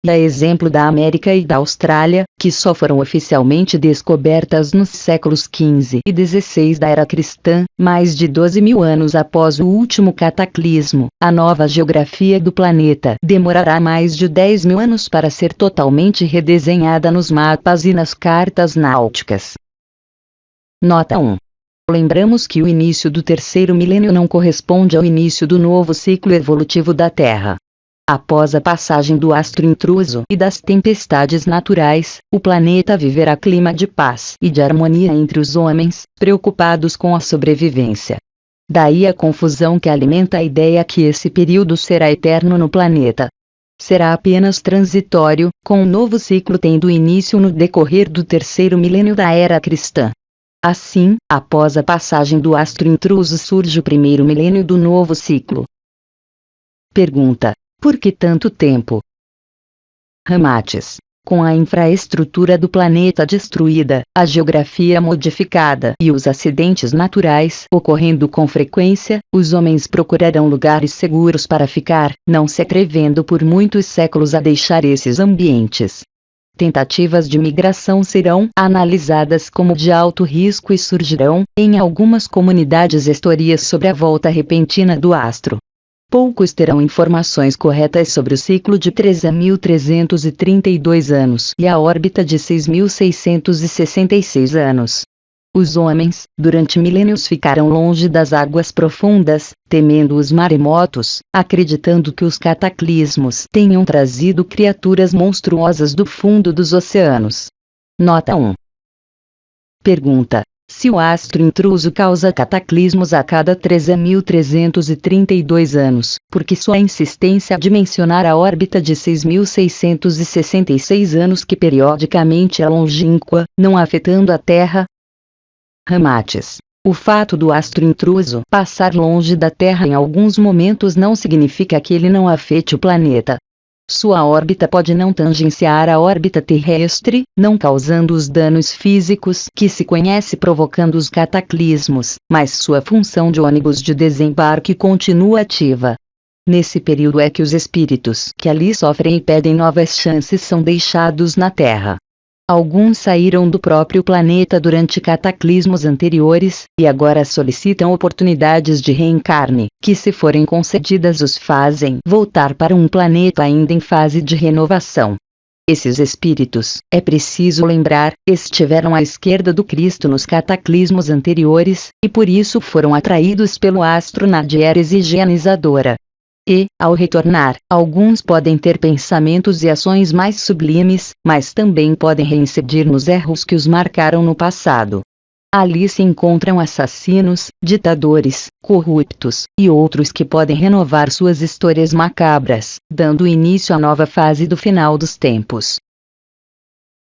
A: E a exemplo da América e da Austrália, que só foram oficialmente descobertas nos séculos XV e XVI da era cristã, mais de 12.000 anos após o último cataclismo, a nova geografia do planeta demorará mais de 10.000 anos para ser totalmente redesenhada nos mapas e nas cartas náuticas. Nota 1. Lembramos que o início do terceiro milênio não corresponde ao início do novo ciclo evolutivo da Terra. Após a passagem do astro intruso e das tempestades naturais, o planeta viverá clima de paz e de harmonia entre os homens, preocupados com a sobrevivência. Daí a confusão que alimenta a ideia que esse período será eterno no planeta. Será apenas transitório, com um novo ciclo tendo início no decorrer do terceiro milênio da era cristã. Assim, após a passagem do astro intruso surge o primeiro milênio do novo ciclo. Pergunta: por que tanto tempo? Ramates. Com a infraestrutura do planeta destruída, a geografia modificada e os acidentes naturais ocorrendo com frequência, os homens procurarão lugares seguros para ficar, não se atrevendo por muitos séculos a deixar esses ambientes. Tentativas de migração serão analisadas como de alto risco e surgirão, em algumas comunidades, histórias sobre a volta repentina do astro. Poucos terão informações corretas sobre o ciclo de 13.332 anos e a órbita de 6.666 anos. Os homens, durante milênios, ficaram longe das águas profundas, temendo os maremotos, acreditando que os cataclismos tenham trazido criaturas monstruosas do fundo dos oceanos. Nota 1. Pergunta: se o astro intruso causa cataclismos a cada 13.332 anos, por que sua insistência de mencionar a órbita de 6.666 anos que periodicamente é longínqua, não afetando a Terra? Ramates. O fato do astro intruso passar longe da Terra em alguns momentos não significa que ele não afete o planeta. Sua órbita pode não tangenciar a órbita terrestre, não causando os danos físicos que se conhece provocando os cataclismos, mas sua função de ônibus de desembarque continua ativa. Nesse período é que os espíritos que ali sofrem e pedem novas chances são deixados na Terra. Alguns saíram do próprio planeta durante cataclismos anteriores, e agora solicitam oportunidades de reencarne, que se forem concedidas os fazem voltar para um planeta ainda em fase de renovação. Esses espíritos, é preciso lembrar, estiveram à esquerda do Cristo nos cataclismos anteriores, e por isso foram atraídos pelo astro na diérese higienizadora. E, ao retornar, alguns podem ter pensamentos e ações mais sublimes, mas também podem reincidir nos erros que os marcaram no passado. Ali se encontram assassinos, ditadores, corruptos, e outros que podem renovar suas histórias macabras, dando início à nova fase do final dos tempos.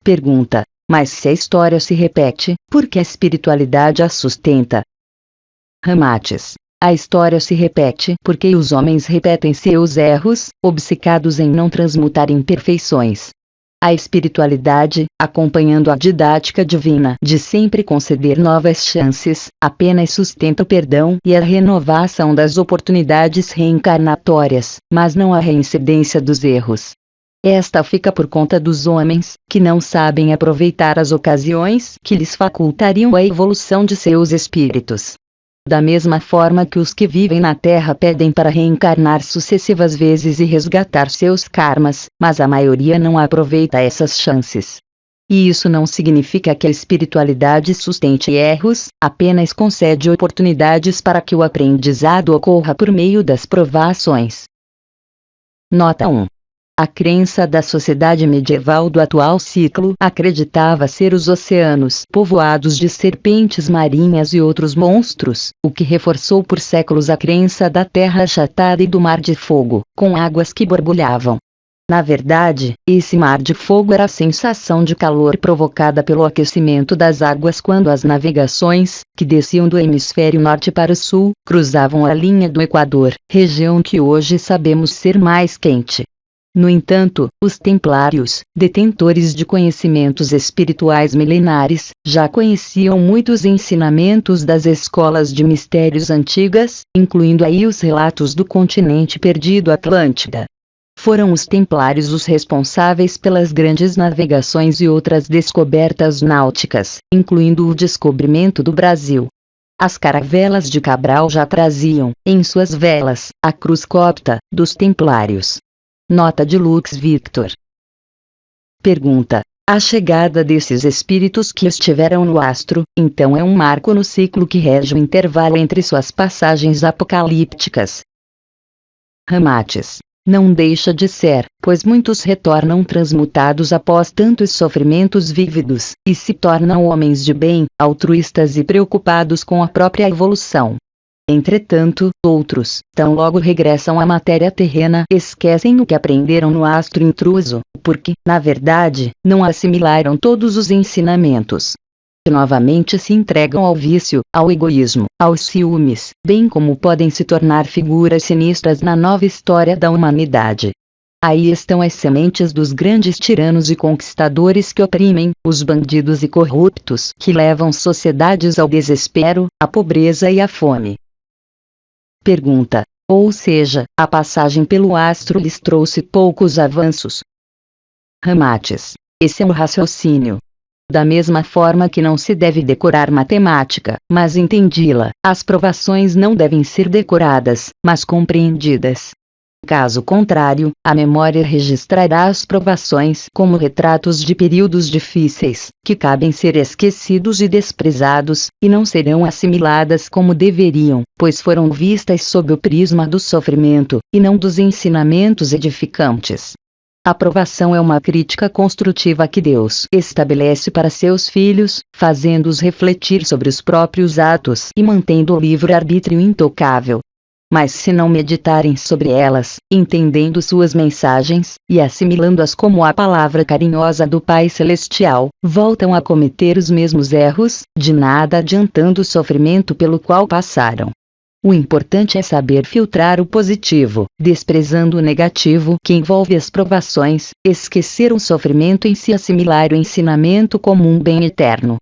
A: Pergunta: mas se a história se repete, por que a espiritualidade a sustenta? Ramates. A história se repete porque os homens repetem seus erros, obcecados em não transmutar imperfeições. A espiritualidade, acompanhando a didática divina de sempre conceder novas chances, apenas sustenta o perdão e a renovação das oportunidades reencarnatórias, mas não a reincidência dos erros. Esta fica por conta dos homens, que não sabem aproveitar as ocasiões que lhes facultariam a evolução de seus espíritos. Da mesma forma que os que vivem na Terra pedem para reencarnar sucessivas vezes e resgatar seus karmas, mas a maioria não aproveita essas chances. E isso não significa que a espiritualidade sustente erros, apenas concede oportunidades para que o aprendizado ocorra por meio das provações. Nota 1. A crença da sociedade medieval do atual ciclo acreditava ser os oceanos povoados de serpentes marinhas e outros monstros, o que reforçou por séculos a crença da terra achatada e do mar de fogo, com águas que borbulhavam. Na verdade, esse mar de fogo era a sensação de calor provocada pelo aquecimento das águas quando as navegações, que desciam do hemisfério norte para o sul, cruzavam a linha do Equador, região que hoje sabemos ser mais quente. No entanto, os templários, detentores de conhecimentos espirituais milenares, já conheciam muitos ensinamentos das escolas de mistérios antigas, incluindo aí os relatos do continente perdido Atlântida. Foram os templários os responsáveis pelas grandes navegações e outras descobertas náuticas, incluindo o descobrimento do Brasil. As caravelas de Cabral já traziam, em suas velas, a cruz copta, dos templários. Nota de Lux Victor. Pergunta: a chegada desses espíritos que estiveram no astro, então é um marco no ciclo que rege o intervalo entre suas passagens apocalípticas? Ramates: não deixa de ser, pois muitos retornam transmutados após tantos sofrimentos vívidos, e se tornam homens de bem, altruístas e preocupados com a própria evolução. Entretanto, outros, tão logo regressam à matéria terrena, esquecem o que aprenderam no astro intruso, porque, na verdade, não assimilaram todos os ensinamentos. E novamente se entregam ao vício, ao egoísmo, aos ciúmes, bem como podem se tornar figuras sinistras na nova história da humanidade. Aí estão as sementes dos grandes tiranos e conquistadores que oprimem, os bandidos e corruptos que levam sociedades ao desespero, à pobreza e à fome. Pergunta: ou seja, a passagem pelo astro lhes trouxe poucos avanços? Ramates: esse é o raciocínio. Da mesma forma que não se deve decorar matemática, mas entendi-la, as provações não devem ser decoradas, mas compreendidas. Caso contrário, a memória registrará as provações como retratos de períodos difíceis, que cabem ser esquecidos e desprezados, e não serão assimiladas como deveriam, pois foram vistas sob o prisma do sofrimento, e não dos ensinamentos edificantes. A provação é uma crítica construtiva que Deus estabelece para seus filhos, fazendo-os refletir sobre os próprios atos e mantendo o livre-arbítrio intocável. Mas se não meditarem sobre elas, entendendo suas mensagens, e assimilando-as como a palavra carinhosa do Pai Celestial, voltam a cometer os mesmos erros, de nada adiantando o sofrimento pelo qual passaram. O importante é saber filtrar o positivo, desprezando o negativo que envolve as provações, esquecer o sofrimento em si e assimilar o ensinamento como um bem eterno.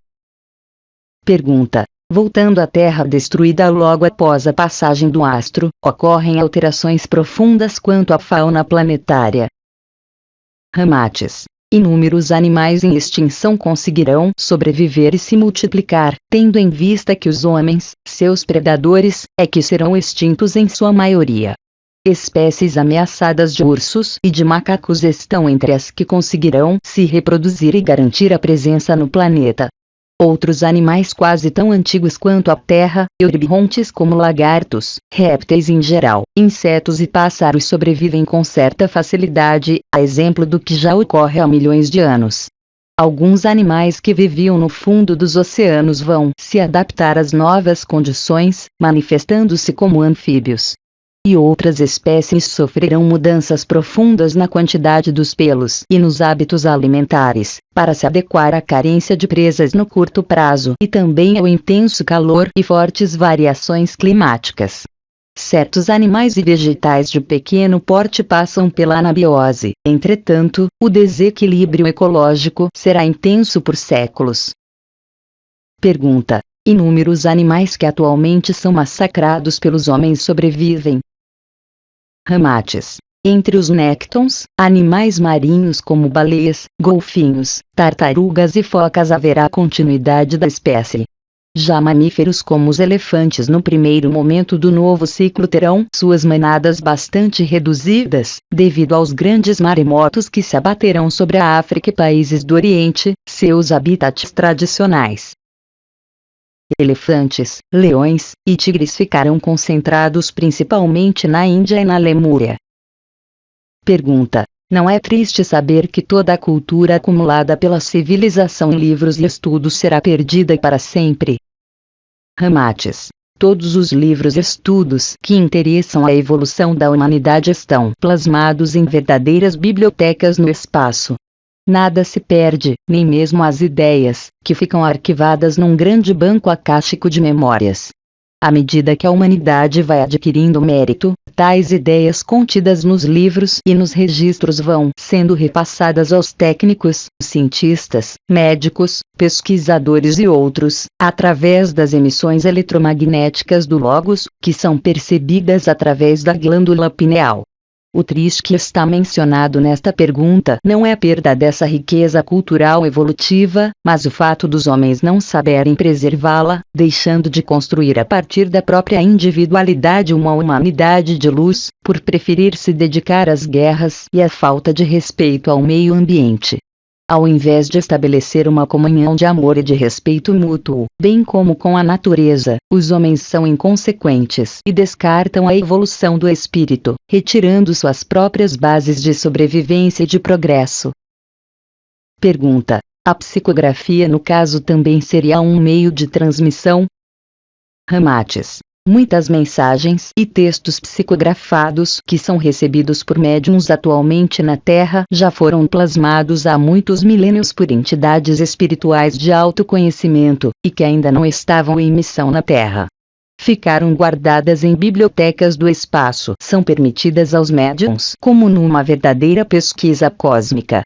A: Pergunta: voltando à Terra destruída logo após a passagem do astro, ocorrem alterações profundas quanto à fauna planetária? Ramates: inúmeros animais em extinção conseguirão sobreviver e se multiplicar, tendo em vista que os homens, seus predadores, é que serão extintos em sua maioria. Espécies ameaçadas de ursos e de macacos estão entre as que conseguirão se reproduzir e garantir a presença no planeta. Outros animais quase tão antigos quanto a Terra, eurbiontes como lagartos, répteis em geral, insetos e pássaros sobrevivem com certa facilidade, a exemplo do que já ocorre há milhões de anos. Alguns animais que viviam no fundo dos oceanos vão se adaptar às novas condições, manifestando-se como anfíbios. E outras espécies sofrerão mudanças profundas na quantidade dos pelos e nos hábitos alimentares, para se adequar à carência de presas no curto prazo e também ao intenso calor e fortes variações climáticas. Certos animais e vegetais de pequeno porte passam pela anabiose, entretanto, o desequilíbrio ecológico será intenso por séculos. Pergunta: inúmeros animais que atualmente são massacrados pelos homens sobrevivem? Ramates: entre os néctons, animais marinhos como baleias, golfinhos, tartarugas e focas haverá continuidade da espécie. Já mamíferos como os elefantes no primeiro momento do novo ciclo terão suas manadas bastante reduzidas, devido aos grandes maremotos que se abaterão sobre a África e países do Oriente, seus habitats tradicionais. Elefantes, leões e tigres ficarão concentrados principalmente na Índia e na Lemúria. Pergunta: não é triste saber que toda a cultura acumulada pela civilização em livros e estudos será perdida para sempre? Ramates: todos os livros e estudos que interessam a evolução da humanidade estão plasmados em verdadeiras bibliotecas no espaço. Nada se perde, nem mesmo as ideias, que ficam arquivadas num grande banco acástico de memórias. À medida que a humanidade vai adquirindo mérito, tais ideias contidas nos livros e nos registros vão sendo repassadas aos técnicos, cientistas, médicos, pesquisadores e outros, através das emissões eletromagnéticas do Logos, que são percebidas através da glândula pineal. O triste que está mencionado nesta pergunta não é a perda dessa riqueza cultural evolutiva, mas o fato dos homens não saberem preservá-la, deixando de construir a partir da própria individualidade uma humanidade de luz, por preferir se dedicar às guerras e à falta de respeito ao meio ambiente. Ao invés de estabelecer uma comunhão de amor e de respeito mútuo, bem como com a natureza, os homens são inconsequentes e descartam a evolução do espírito, retirando suas próprias bases de sobrevivência e de progresso. Pergunta: a psicografia no caso também seria um meio de transmissão? Ramates: muitas mensagens e textos psicografados que são recebidos por médiuns atualmente na Terra já foram plasmados há muitos milênios por entidades espirituais de alto conhecimento, e que ainda não estavam em missão na Terra. Ficaram guardadas em bibliotecas do espaço. São permitidas aos médiuns como numa verdadeira pesquisa cósmica.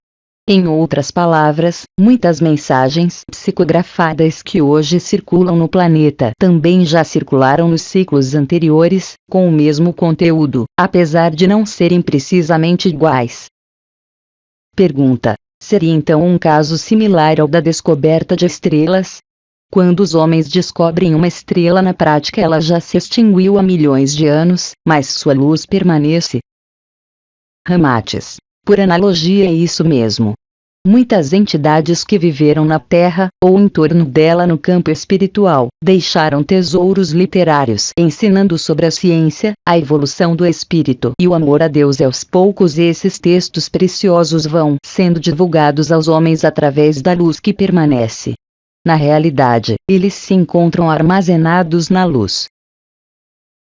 A: Em outras palavras, muitas mensagens psicografadas que hoje circulam no planeta também já circularam nos ciclos anteriores, com o mesmo conteúdo, apesar de não serem precisamente iguais. Pergunta: seria então um caso similar ao da descoberta de estrelas? Quando os homens descobrem uma estrela na prática ela já se extinguiu há milhões de anos, mas sua luz permanece. Ramates: por analogia é isso mesmo. Muitas entidades que viveram na Terra, ou em torno dela no campo espiritual, deixaram tesouros literários ensinando sobre a ciência, a evolução do espírito e o amor a Deus. E aos poucos esses textos preciosos vão sendo divulgados aos homens através da luz que permanece. Na realidade, eles se encontram armazenados na luz.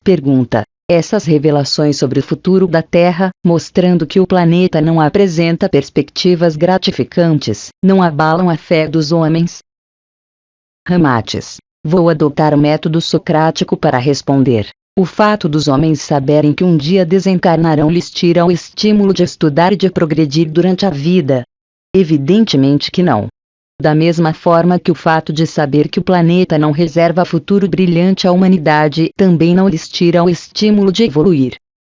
A: Pergunta: essas revelações sobre o futuro da Terra, mostrando que o planeta não apresenta perspectivas gratificantes, não abalam a fé dos homens? Ramates: vou adotar o método socrático para responder. O fato dos homens saberem que um dia desencarnarão lhes tira o estímulo de estudar e de progredir durante a vida? Evidentemente que não. Da mesma forma que o fato de saber que o planeta não reserva futuro brilhante à humanidade também não lhes tira o estímulo de evoluir.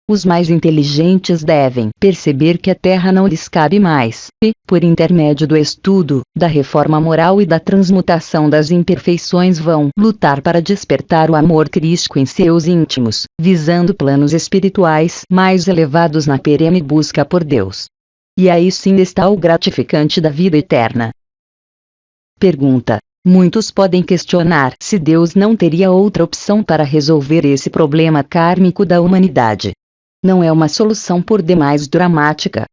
A: Os mais inteligentes devem perceber que a Terra não lhes cabe mais, e, por intermédio do estudo, da reforma moral e da transmutação das imperfeições vão lutar para despertar o amor crístico em seus íntimos, visando planos espirituais mais elevados na perene busca por Deus. E aí sim está o gratificante da vida eterna. Pergunta: muitos podem questionar se Deus não teria outra opção para resolver esse problema kármico da humanidade. Não é uma solução por demais dramática?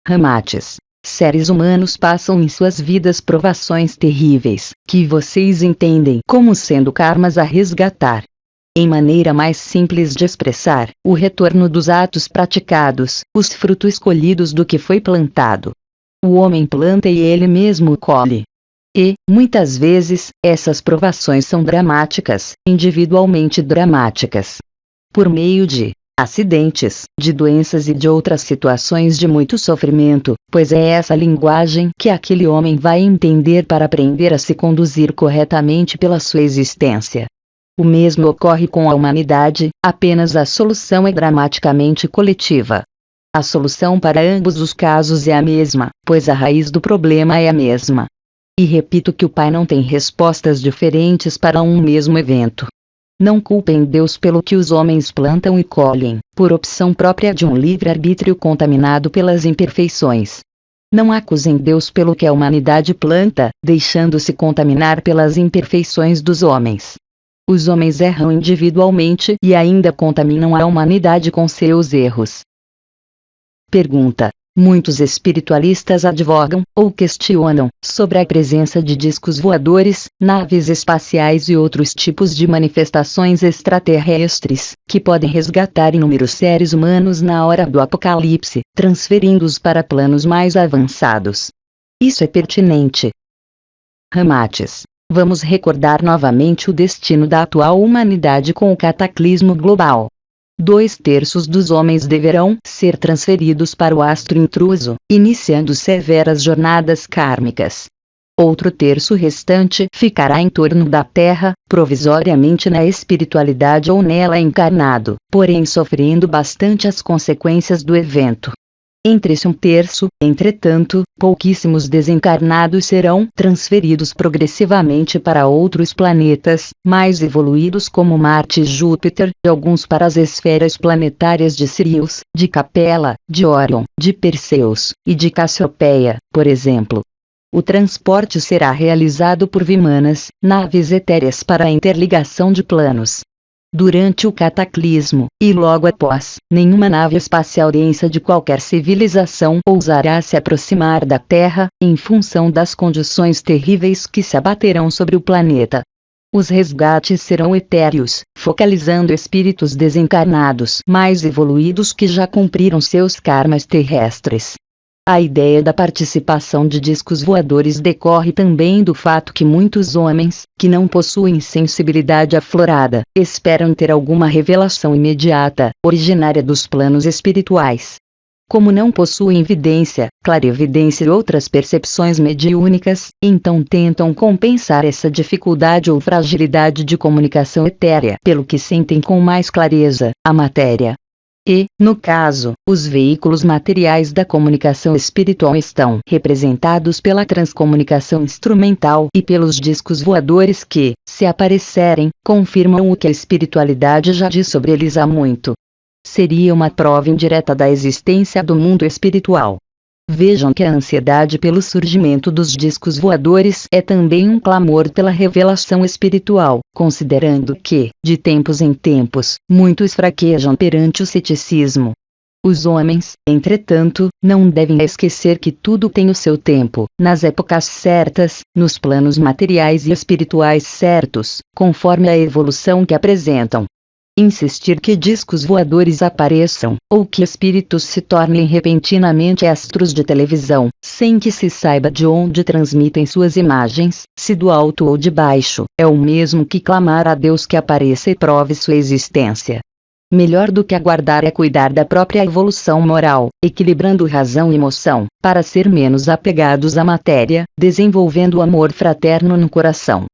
A: Ramates: seres humanos passam em suas vidas provações terríveis, que vocês entendem como sendo karmas a resgatar. Em maneira mais simples de expressar, o retorno dos atos praticados, os frutos colhidos do que foi plantado. O homem planta e ele mesmo colhe. E, muitas vezes, essas provações são dramáticas, individualmente dramáticas. Por meio de acidentes, de doenças e de outras situações de muito sofrimento, pois é essa linguagem que aquele homem vai entender para aprender a se conduzir corretamente pela sua existência. O mesmo ocorre com a humanidade, apenas a solução é dramaticamente coletiva. A solução para ambos os casos é a mesma, pois a raiz do problema é a mesma. E repito que o Pai não tem respostas diferentes para um mesmo evento. Não culpem Deus pelo que os homens plantam e colhem, por opção própria de um livre-arbítrio contaminado pelas imperfeições. Não acusem Deus pelo que a humanidade planta, deixando-se contaminar pelas imperfeições dos homens. Os homens erram individualmente e ainda contaminam a humanidade com seus erros. Pergunta: muitos espiritualistas advogam, ou questionam, sobre a presença de discos voadores, naves espaciais e outros tipos de manifestações extraterrestres, que podem resgatar inúmeros seres humanos na hora do apocalipse, transferindo-os para planos mais avançados. Isso é pertinente. Ramates: Vamos recordar novamente o destino da atual humanidade com o cataclismo global. 2/3 dos homens deverão ser transferidos para o astro intruso, iniciando severas jornadas kármicas. Outro terço restante ficará em torno da Terra, provisoriamente na espiritualidade ou nela encarnado, porém sofrendo bastante as consequências do evento. Entre esse 1/3, entretanto, pouquíssimos desencarnados serão transferidos progressivamente para outros planetas, mais evoluídos como Marte e Júpiter, e alguns para as esferas planetárias de Sirius, de Capela, de Órion, de Perseus, e de Cassiopeia, por exemplo. O transporte será realizado por vimanas, naves etéreas para a interligação de planos. Durante o cataclismo, e logo após, nenhuma nave espacial densa de qualquer civilização ousará se aproximar da Terra, em função das condições terríveis que se abaterão sobre o planeta. Os resgates serão etéreos, focalizando espíritos desencarnados mais evoluídos que já cumpriram seus karmas terrestres. A ideia da participação de discos voadores decorre também do fato que muitos homens, que não possuem sensibilidade aflorada, esperam ter alguma revelação imediata, originária dos planos espirituais. Como não possuem vidência, clarevidência e outras percepções mediúnicas, então tentam compensar essa dificuldade ou fragilidade de comunicação etérea pelo que sentem com mais clareza a matéria. E, no caso, os veículos materiais da comunicação espiritual estão representados pela transcomunicação instrumental e pelos discos voadores que, se aparecerem, confirmam o que a espiritualidade já diz sobre eles há muito. Seria uma prova indireta da existência do mundo espiritual. Vejam que a ansiedade pelo surgimento dos discos voadores é também um clamor pela revelação espiritual, considerando que, de tempos em tempos, muitos fraquejam perante o ceticismo. Os homens, entretanto, não devem esquecer que tudo tem o seu tempo, nas épocas certas, nos planos materiais e espirituais certos, conforme a evolução que apresentam. Insistir que discos voadores apareçam, ou que espíritos se tornem repentinamente astros de televisão, sem que se saiba de onde transmitem suas imagens, se do alto ou de baixo, é o mesmo que clamar a Deus que apareça e prove sua existência. Melhor do que aguardar é cuidar da própria evolução moral, equilibrando razão e emoção, para ser menos apegados à matéria, desenvolvendo o amor fraterno no coração.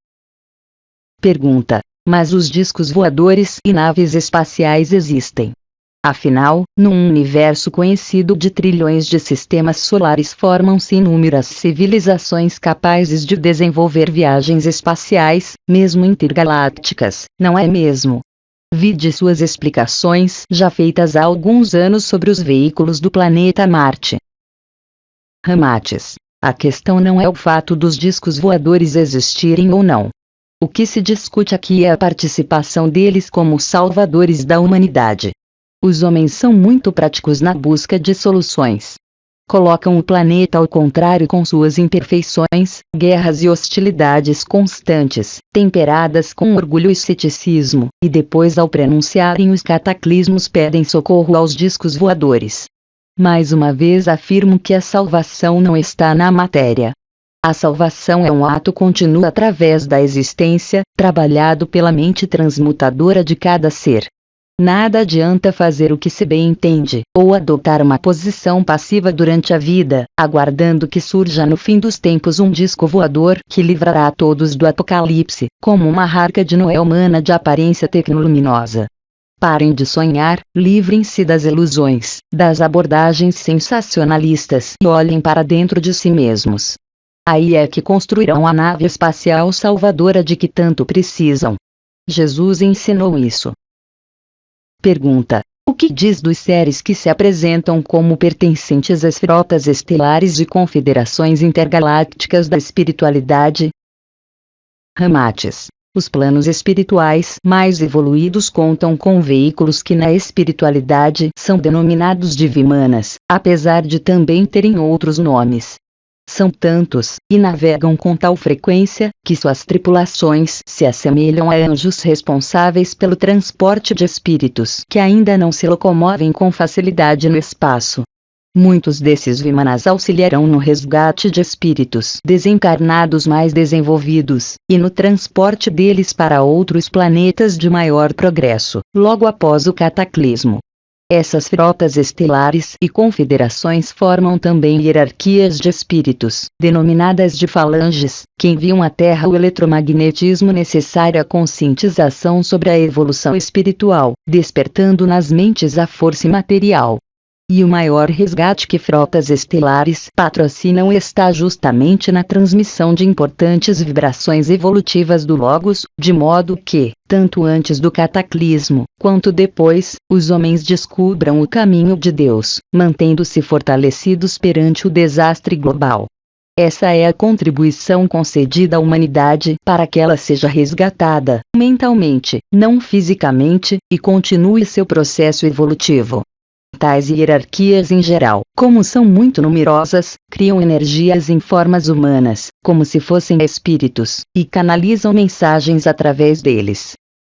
A: Pergunta: mas os discos voadores e naves espaciais existem? Afinal, num universo conhecido de trilhões de sistemas solares formam-se inúmeras civilizações capazes de desenvolver viagens espaciais, mesmo intergalácticas, não é mesmo? Vide suas explicações já feitas há alguns anos sobre os veículos do planeta Marte. Ramates. A questão não é o fato dos discos voadores existirem ou não. O que se discute aqui é a participação deles como salvadores da humanidade. Os homens são muito práticos na busca de soluções. Colocam o planeta ao contrário com suas imperfeições, guerras e hostilidades constantes, temperadas com orgulho e ceticismo, e depois ao pronunciarem os cataclismos pedem socorro aos discos voadores. Mais uma vez afirmo que a salvação não está na matéria. A salvação é um ato contínuo através da existência, trabalhado pela mente transmutadora de cada ser. Nada adianta fazer o que se bem entende, ou adotar uma posição passiva durante a vida, aguardando que surja no fim dos tempos um disco voador que livrará a todos do apocalipse, como uma arca de Noé humana de aparência tecnoluminosa. Parem de sonhar, livrem-se das ilusões, das abordagens sensacionalistas e olhem para dentro de si mesmos. Aí é que construirão a nave espacial salvadora de que tanto precisam. Jesus ensinou isso. Pergunta: o que diz dos seres que se apresentam como pertencentes às frotas estelares e confederações intergalácticas da espiritualidade? Ramates. Os planos espirituais mais evoluídos contam com veículos que na espiritualidade são denominados de vimanas, apesar de também terem outros nomes. São tantos, e navegam com tal frequência, que suas tripulações se assemelham a anjos responsáveis pelo transporte de espíritos que ainda não se locomovem com facilidade no espaço. Muitos desses Vimanas auxiliarão no resgate de espíritos desencarnados mais desenvolvidos, e no transporte deles para outros planetas de maior progresso, logo após o cataclismo. Essas frotas estelares e confederações formam também hierarquias de espíritos, denominadas de falanges, que enviam à Terra o eletromagnetismo necessário à conscientização sobre a evolução espiritual, despertando nas mentes a força imaterial. E o maior resgate que frotas estelares patrocinam está justamente na transmissão de importantes vibrações evolutivas do Logos, de modo que, tanto antes do cataclismo, quanto depois, os homens descubram o caminho de Deus, mantendo-se fortalecidos perante o desastre global. Essa é a contribuição concedida à humanidade para que ela seja resgatada, mentalmente, não fisicamente, e continue seu processo evolutivo. Tais hierarquias em geral, como são muito numerosas, criam energias em formas humanas, como se fossem espíritos, e canalizam mensagens através deles.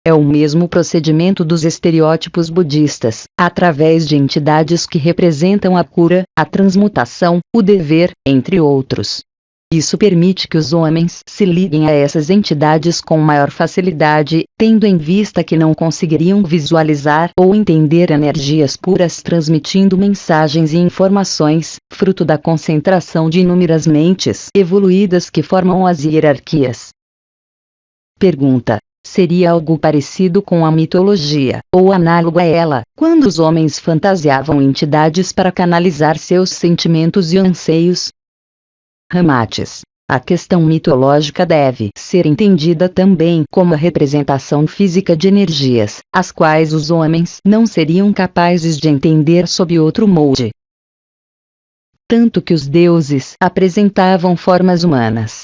A: É o mesmo procedimento dos estereótipos budistas, através de entidades que representam a cura, a transmutação, o dever, entre outros. Isso permite que os homens se liguem a essas entidades com maior facilidade, tendo em vista que não conseguiriam visualizar ou entender energias puras transmitindo mensagens e informações, fruto da concentração de inúmeras mentes evoluídas que formam as hierarquias. Pergunta: seria algo parecido com a mitologia, ou análogo a ela, quando os homens fantasiavam entidades para canalizar seus sentimentos e anseios? Ramates. A questão mitológica deve ser entendida também como a representação física de energias, as quais os homens não seriam capazes de entender sob outro molde. Tanto que os deuses apresentavam formas humanas.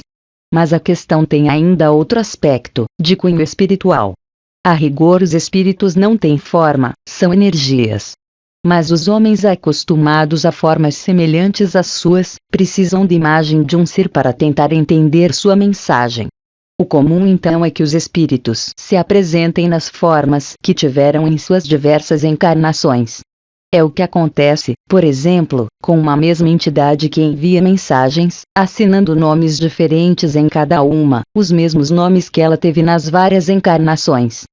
A: Mas a questão tem ainda outro aspecto, de cunho espiritual. A rigor, os espíritos não têm forma, são energias. Mas os homens acostumados a formas semelhantes às suas, precisam de imagem de um ser para tentar entender sua mensagem. O comum então é que os espíritos se apresentem nas formas que tiveram em suas diversas encarnações. É o que acontece, por exemplo, com uma mesma entidade que envia mensagens, assinando nomes diferentes em cada uma, os mesmos nomes que ela teve nas várias encarnações.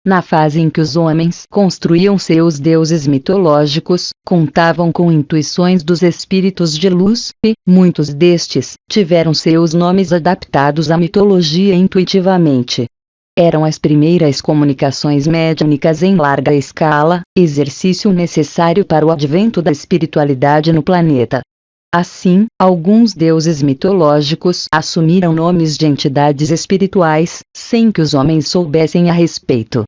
A: Na fase em que os homens construíam seus deuses mitológicos, contavam com intuições dos espíritos de luz, e muitos destes tiveram seus nomes adaptados à mitologia intuitivamente. Eram as primeiras comunicações médiunicas em larga escala, exercício necessário para o advento da espiritualidade no planeta. Assim, alguns deuses mitológicos assumiram nomes de entidades espirituais, sem que os homens soubessem a respeito.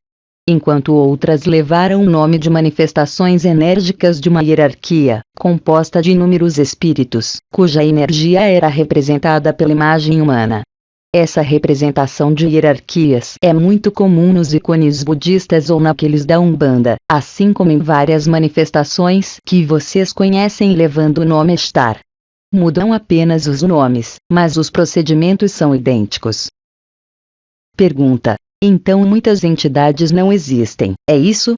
A: Enquanto outras levaram o nome de manifestações enérgicas de uma hierarquia, composta de inúmeros espíritos, cuja energia era representada pela imagem humana. Essa representação de hierarquias é muito comum nos ícones budistas ou naqueles da Umbanda, assim como em várias manifestações que vocês conhecem levando o nome Estar. Mudam apenas os nomes, mas os procedimentos são idênticos. Pergunta: então muitas entidades não existem, é isso?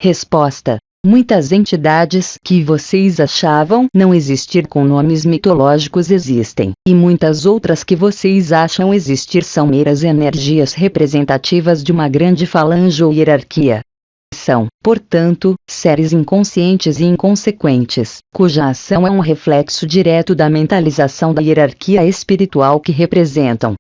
A: Resposta: muitas entidades que vocês achavam não existir com nomes mitológicos existem, e muitas outras que vocês acham existir são meras energias representativas de uma grande falange ou hierarquia. São, portanto, seres inconscientes e inconsequentes, cuja ação é um reflexo direto da mentalização da hierarquia espiritual que representam.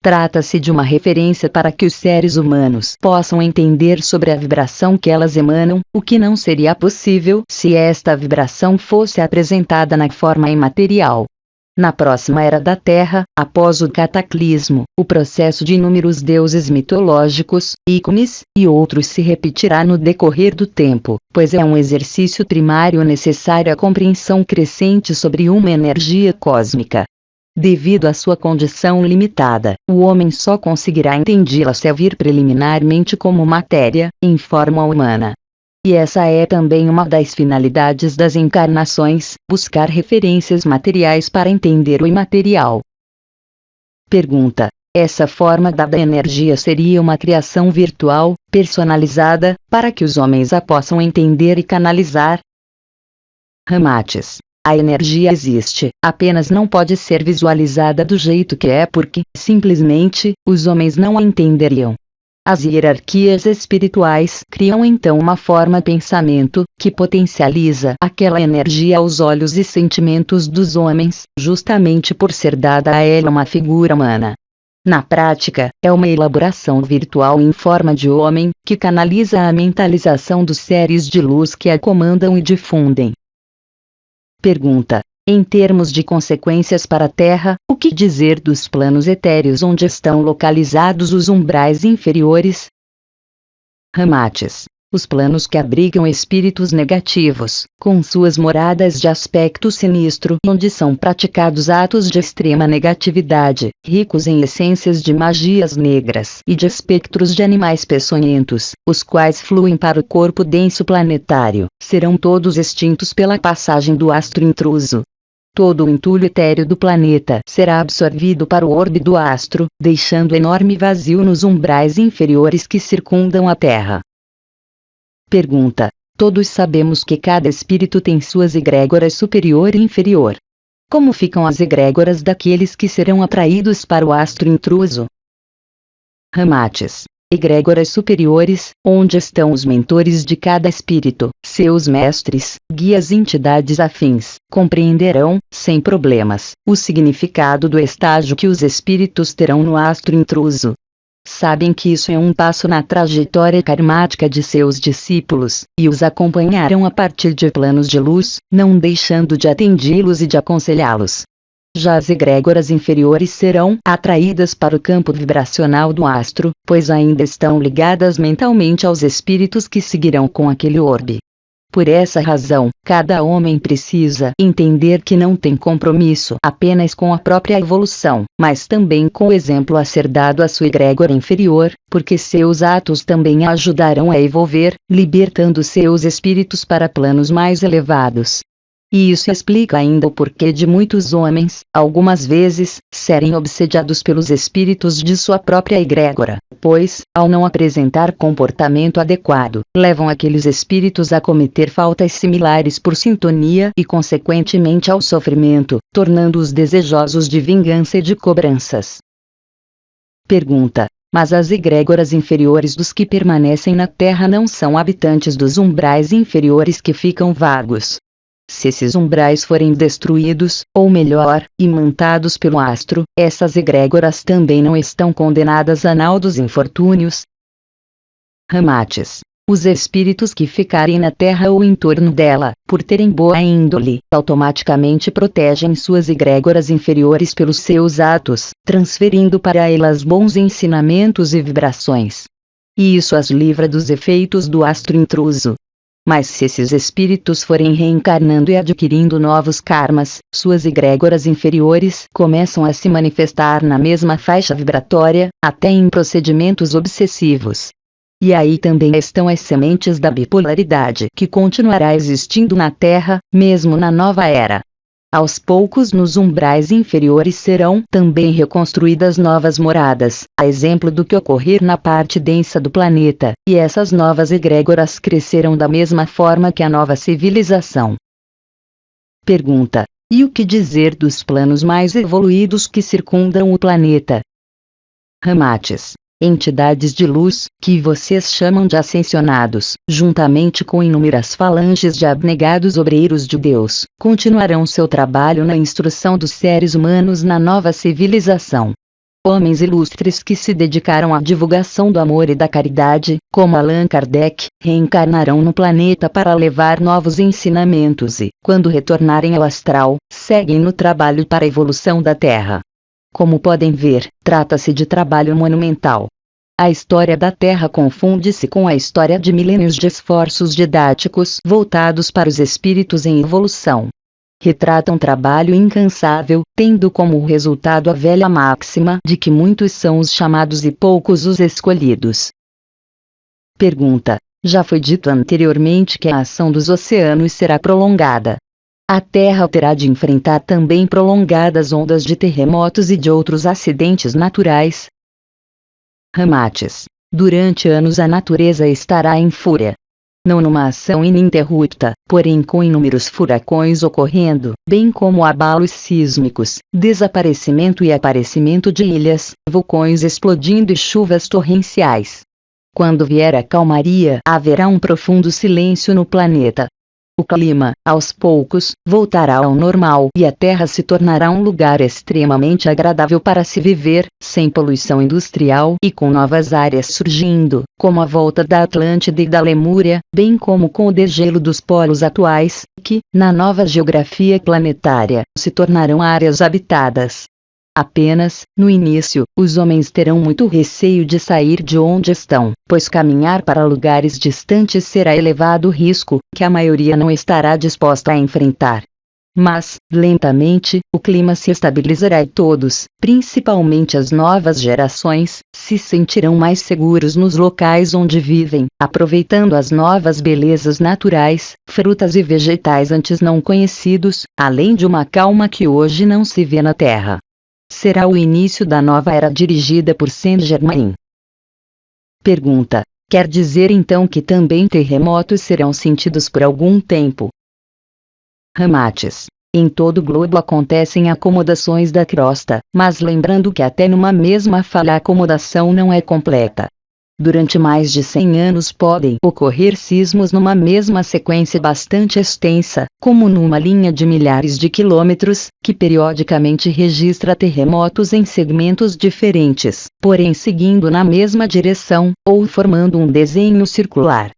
A: Trata-se de uma referência para que os seres humanos possam entender sobre a vibração que elas emanam, o que não seria possível se esta vibração fosse apresentada na forma imaterial. Na próxima era da Terra, após o cataclismo, o processo de inúmeros deuses mitológicos, ícones, e outros se repetirá no decorrer do tempo, pois é um exercício primário necessário à compreensão crescente sobre uma energia cósmica. Devido à sua condição limitada, o homem só conseguirá entendê-la se a vir preliminarmente como matéria, em forma humana. E essa é também uma das finalidades das encarnações, buscar referências materiais para entender o imaterial. Pergunta: essa forma da energia seria uma criação virtual, personalizada, para que os homens a possam entender e canalizar? Ramates. A energia existe, apenas não pode ser visualizada do jeito que é porque, simplesmente, os homens não a entenderiam. As hierarquias espirituais criam então uma forma de pensamento, que potencializa aquela energia aos olhos e sentimentos dos homens, justamente por ser dada a ela uma figura humana. Na prática, é uma elaboração virtual em forma de homem, que canaliza a mentalização dos seres de luz que a comandam e difundem. Pergunta: em termos de consequências para a Terra, o que dizer dos planos etéreos onde estão localizados os umbrais inferiores? Ramates. Os planos que abrigam espíritos negativos, com suas moradas de aspecto sinistro, onde são praticados atos de extrema negatividade, ricos em essências de magias negras e de espectros de animais peçonhentos, os quais fluem para o corpo denso planetário, serão todos extintos pela passagem do astro intruso. Todo o entulho etéreo do planeta será absorvido para o orbe do astro, deixando enorme vazio nos umbrais inferiores que circundam a Terra. Pergunta: todos sabemos que cada espírito tem suas egrégoras superior e inferior. Como ficam as egrégoras daqueles que serão atraídos para o astro intruso? Ramates. Egrégoras superiores, onde estão os mentores de cada espírito, seus mestres, guias e entidades afins, compreenderão, sem problemas, o significado do estágio que os espíritos terão no astro intruso. Sabem que isso é um passo na trajetória karmática de seus discípulos, e os acompanharão a partir de planos de luz, não deixando de atendê-los e de aconselhá-los. Já as egrégoras inferiores serão atraídas para o campo vibracional do astro, pois ainda estão ligadas mentalmente aos espíritos que seguirão com aquele orbe. Por essa razão, cada homem precisa entender que não tem compromisso apenas com a própria evolução, mas também com o exemplo a ser dado à sua egrégora inferior, porque seus atos também a ajudarão a evolver, libertando seus espíritos para planos mais elevados. E isso explica ainda o porquê de muitos homens, algumas vezes, serem obsediados pelos espíritos de sua própria egrégora, pois, ao não apresentar comportamento adequado, levam aqueles espíritos a cometer faltas similares por sintonia e consequentemente ao sofrimento, tornando-os desejosos de vingança e de cobranças. Pergunta: mas as egrégoras inferiores dos que permanecem na Terra não são habitantes dos umbrais inferiores que ficam vagos? Se esses umbrais forem destruídos, ou melhor, imantados pelo astro, essas egrégoras também não estão condenadas a naudos infortúnios? Ramates. Os espíritos que ficarem na Terra ou em torno dela, por terem boa índole, automaticamente protegem suas egrégoras inferiores pelos seus atos, transferindo para elas bons ensinamentos e vibrações. E isso as livra dos efeitos do astro intruso. Mas se esses espíritos forem reencarnando e adquirindo novos karmas, suas egrégoras inferiores começam a se manifestar na mesma faixa vibratória, até em procedimentos obsessivos. E aí também estão as sementes da bipolaridade que continuará existindo na Terra, mesmo na nova era. Aos poucos nos umbrais inferiores serão também reconstruídas novas moradas, a exemplo do que ocorrer na parte densa do planeta, e essas novas egrégoras crescerão da mesma forma que a nova civilização. Pergunta: e o que dizer dos planos mais evoluídos que circundam o planeta? Ramates. Entidades de luz, que vocês chamam de ascensionados, juntamente com inúmeras falanges de abnegados obreiros de Deus, continuarão seu trabalho na instrução dos seres humanos na nova civilização. Homens ilustres que se dedicaram à divulgação do amor e da caridade, como Allan Kardec, reencarnarão no planeta para levar novos ensinamentos e, quando retornarem ao astral, seguem no trabalho para a evolução da Terra. Como podem ver, trata-se de trabalho monumental. A história da Terra confunde-se com a história de milênios de esforços didáticos voltados para os espíritos em evolução. Retrata um trabalho incansável, tendo como resultado a velha máxima de que muitos são os chamados e poucos os escolhidos. Pergunta: já foi dito anteriormente que a ação dos oceanos será prolongada. A Terra terá de enfrentar também prolongadas ondas de terremotos e de outros acidentes naturais. Ramates. Durante anos a natureza estará em fúria. não numa ação ininterrupta, porém com inúmeros furacões ocorrendo, bem como abalos sísmicos, desaparecimento e aparecimento de ilhas, vulcões explodindo e chuvas torrenciais. Quando vier a calmaria, haverá um profundo silêncio no planeta. O clima, aos poucos, voltará ao normal e a Terra se tornará um lugar extremamente agradável para se viver, sem poluição industrial e com novas áreas surgindo, como a volta da Atlântida e da Lemúria, bem como com o degelo dos polos atuais, que, na nova geografia planetária, se tornarão áreas habitadas. Apenas, no início, os homens terão muito receio de sair de onde estão, pois caminhar para lugares distantes será elevado risco, que a maioria não estará disposta a enfrentar. Mas, lentamente, o clima se estabilizará e todos, principalmente as novas gerações, se sentirão mais seguros nos locais onde vivem, aproveitando as novas belezas naturais, frutas e vegetais antes não conhecidos, além de uma calma que hoje não se vê na Terra. Será o início da nova era dirigida por Saint-Germain. Pergunta: quer dizer então que também terremotos serão sentidos por algum tempo? Ramates: em todo o globo acontecem acomodações da crosta, mas lembrando que até numa mesma falha a acomodação não é completa. Durante mais de 100 anos podem ocorrer sismos numa mesma sequência bastante extensa, como numa linha de milhares de quilômetros, que periodicamente registra terremotos em segmentos diferentes, porém seguindo na mesma direção, ou formando um desenho circular.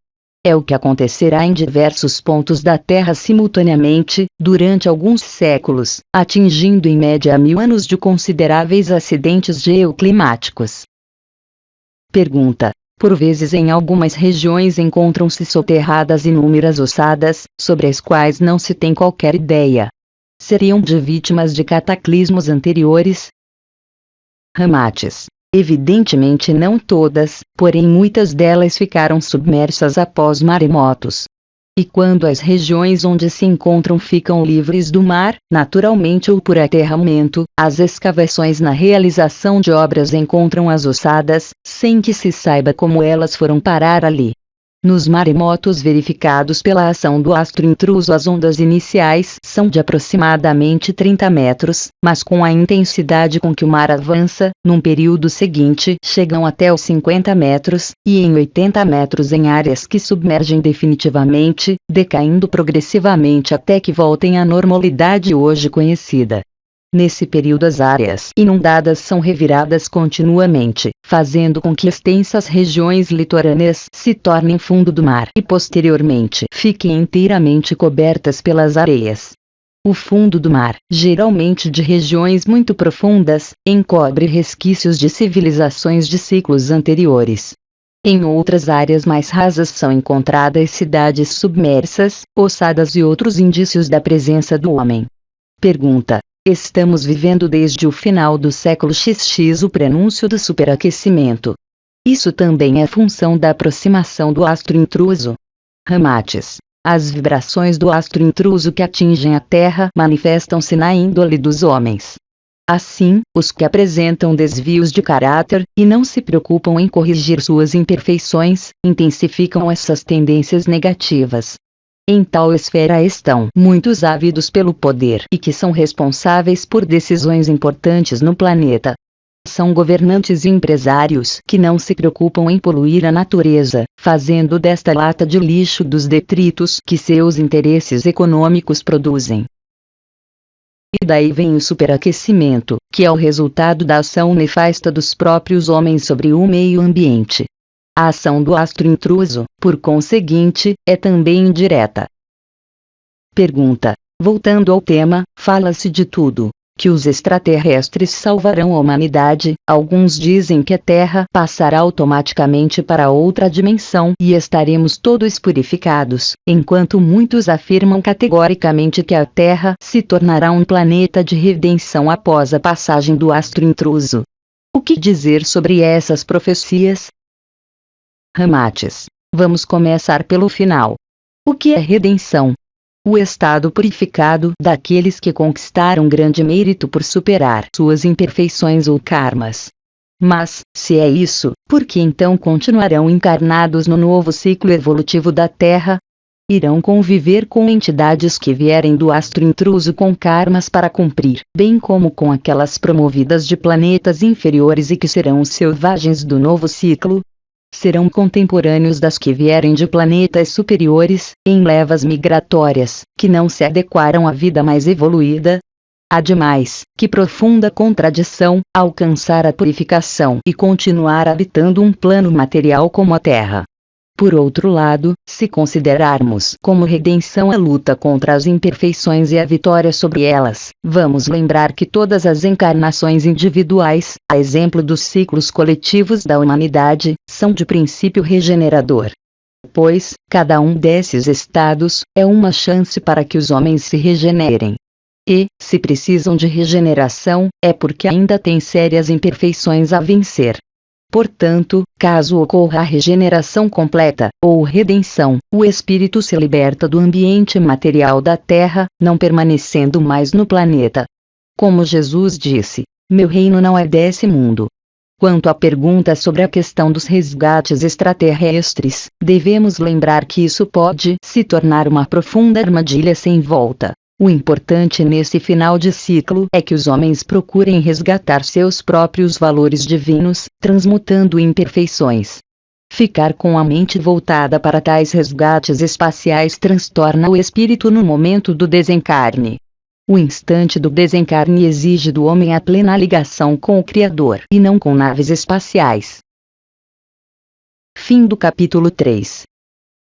A: É o que acontecerá em diversos pontos da Terra simultaneamente, durante alguns séculos, atingindo em média 1000 anos de consideráveis acidentes geoclimáticos. Pergunta: por vezes em algumas regiões encontram-se soterradas inúmeras ossadas, sobre as quais não se tem qualquer ideia. Seriam de vítimas de cataclismos anteriores? Ramates: evidentemente não todas, porém muitas delas ficaram submersas após maremotos. E quando as regiões onde se encontram ficam livres do mar, naturalmente ou por aterramento, as escavações na realização de obras encontram as ossadas, sem que se saiba como elas foram parar ali. Nos maremotos verificados pela ação do astro intruso, as ondas iniciais são de aproximadamente 30 metros, mas com a intensidade com que o mar avança, num período seguinte chegam até os 50 metros, e em 80 metros em áreas que submergem definitivamente, decaindo progressivamente até que voltem à normalidade hoje conhecida. Nesse período as áreas inundadas são reviradas continuamente, fazendo com que extensas regiões litorâneas se tornem fundo do mar e posteriormente fiquem inteiramente cobertas pelas areias. O fundo do mar, geralmente de regiões muito profundas, encobre resquícios de civilizações de ciclos anteriores. Em outras áreas mais rasas são encontradas cidades submersas, ossadas e outros indícios da presença do homem. Pergunta: estamos vivendo desde o final do século XX o prenúncio do superaquecimento. Isso também é função da aproximação do astro intruso? Ramates: as vibrações do astro intruso que atingem a Terra manifestam-se na índole dos homens. Assim, os que apresentam desvios de caráter, e não se preocupam em corrigir suas imperfeições, intensificam essas tendências negativas. Em tal esfera estão muitos ávidos pelo poder e que são responsáveis por decisões importantes no planeta. São governantes e empresários que não se preocupam em poluir a natureza, fazendo desta lata de lixo dos detritos que seus interesses econômicos produzem. E daí vem o superaquecimento, que é o resultado da ação nefasta dos próprios homens sobre o meio ambiente. A ação do astro intruso, por conseguinte, é também indireta. Pergunta: voltando ao tema, fala-se de tudo, que os extraterrestres salvarão a humanidade, alguns dizem que a Terra passará automaticamente para outra dimensão e estaremos todos purificados, enquanto muitos afirmam categoricamente que a Terra se tornará um planeta de redenção após a passagem do astro intruso. O que dizer sobre essas profecias? Ramates: vamos começar pelo final. O que é redenção? O estado purificado daqueles que conquistaram grande mérito por superar suas imperfeições ou karmas. Mas, se é isso, por que então continuarão encarnados no novo ciclo evolutivo da Terra? Irão conviver com entidades que vierem do astro intruso com karmas para cumprir, bem como com aquelas promovidas de planetas inferiores e que serão os selvagens do novo ciclo. Serão contemporâneos das que vierem de planetas superiores, em levas migratórias, que não se adequaram à vida mais evoluída. Ademais, que profunda contradição, alcançar a purificação e continuar habitando um plano material como a Terra. Por outro lado, se considerarmos como redenção a luta contra as imperfeições e a vitória sobre elas, vamos lembrar que todas as encarnações individuais, a exemplo dos ciclos coletivos da humanidade, são de princípio regenerador. Pois, cada um desses estados, é uma chance para que os homens se regenerem. E, se precisam de regeneração, é porque ainda têm sérias imperfeições a vencer. Portanto, caso ocorra a regeneração completa, ou redenção, o espírito se liberta do ambiente material da Terra, não permanecendo mais no planeta. Como Jesus disse, meu reino não é desse mundo. Quanto à pergunta sobre a questão dos resgates extraterrestres, devemos lembrar que isso pode se tornar uma profunda armadilha sem volta. O importante nesse final de ciclo é que os homens procurem resgatar seus próprios valores divinos, transmutando imperfeições. Ficar com a mente voltada para tais resgates espaciais transtorna o espírito no momento do desencarne. O instante do desencarne exige do homem a plena ligação com o Criador e não com naves espaciais. Fim do capítulo 3.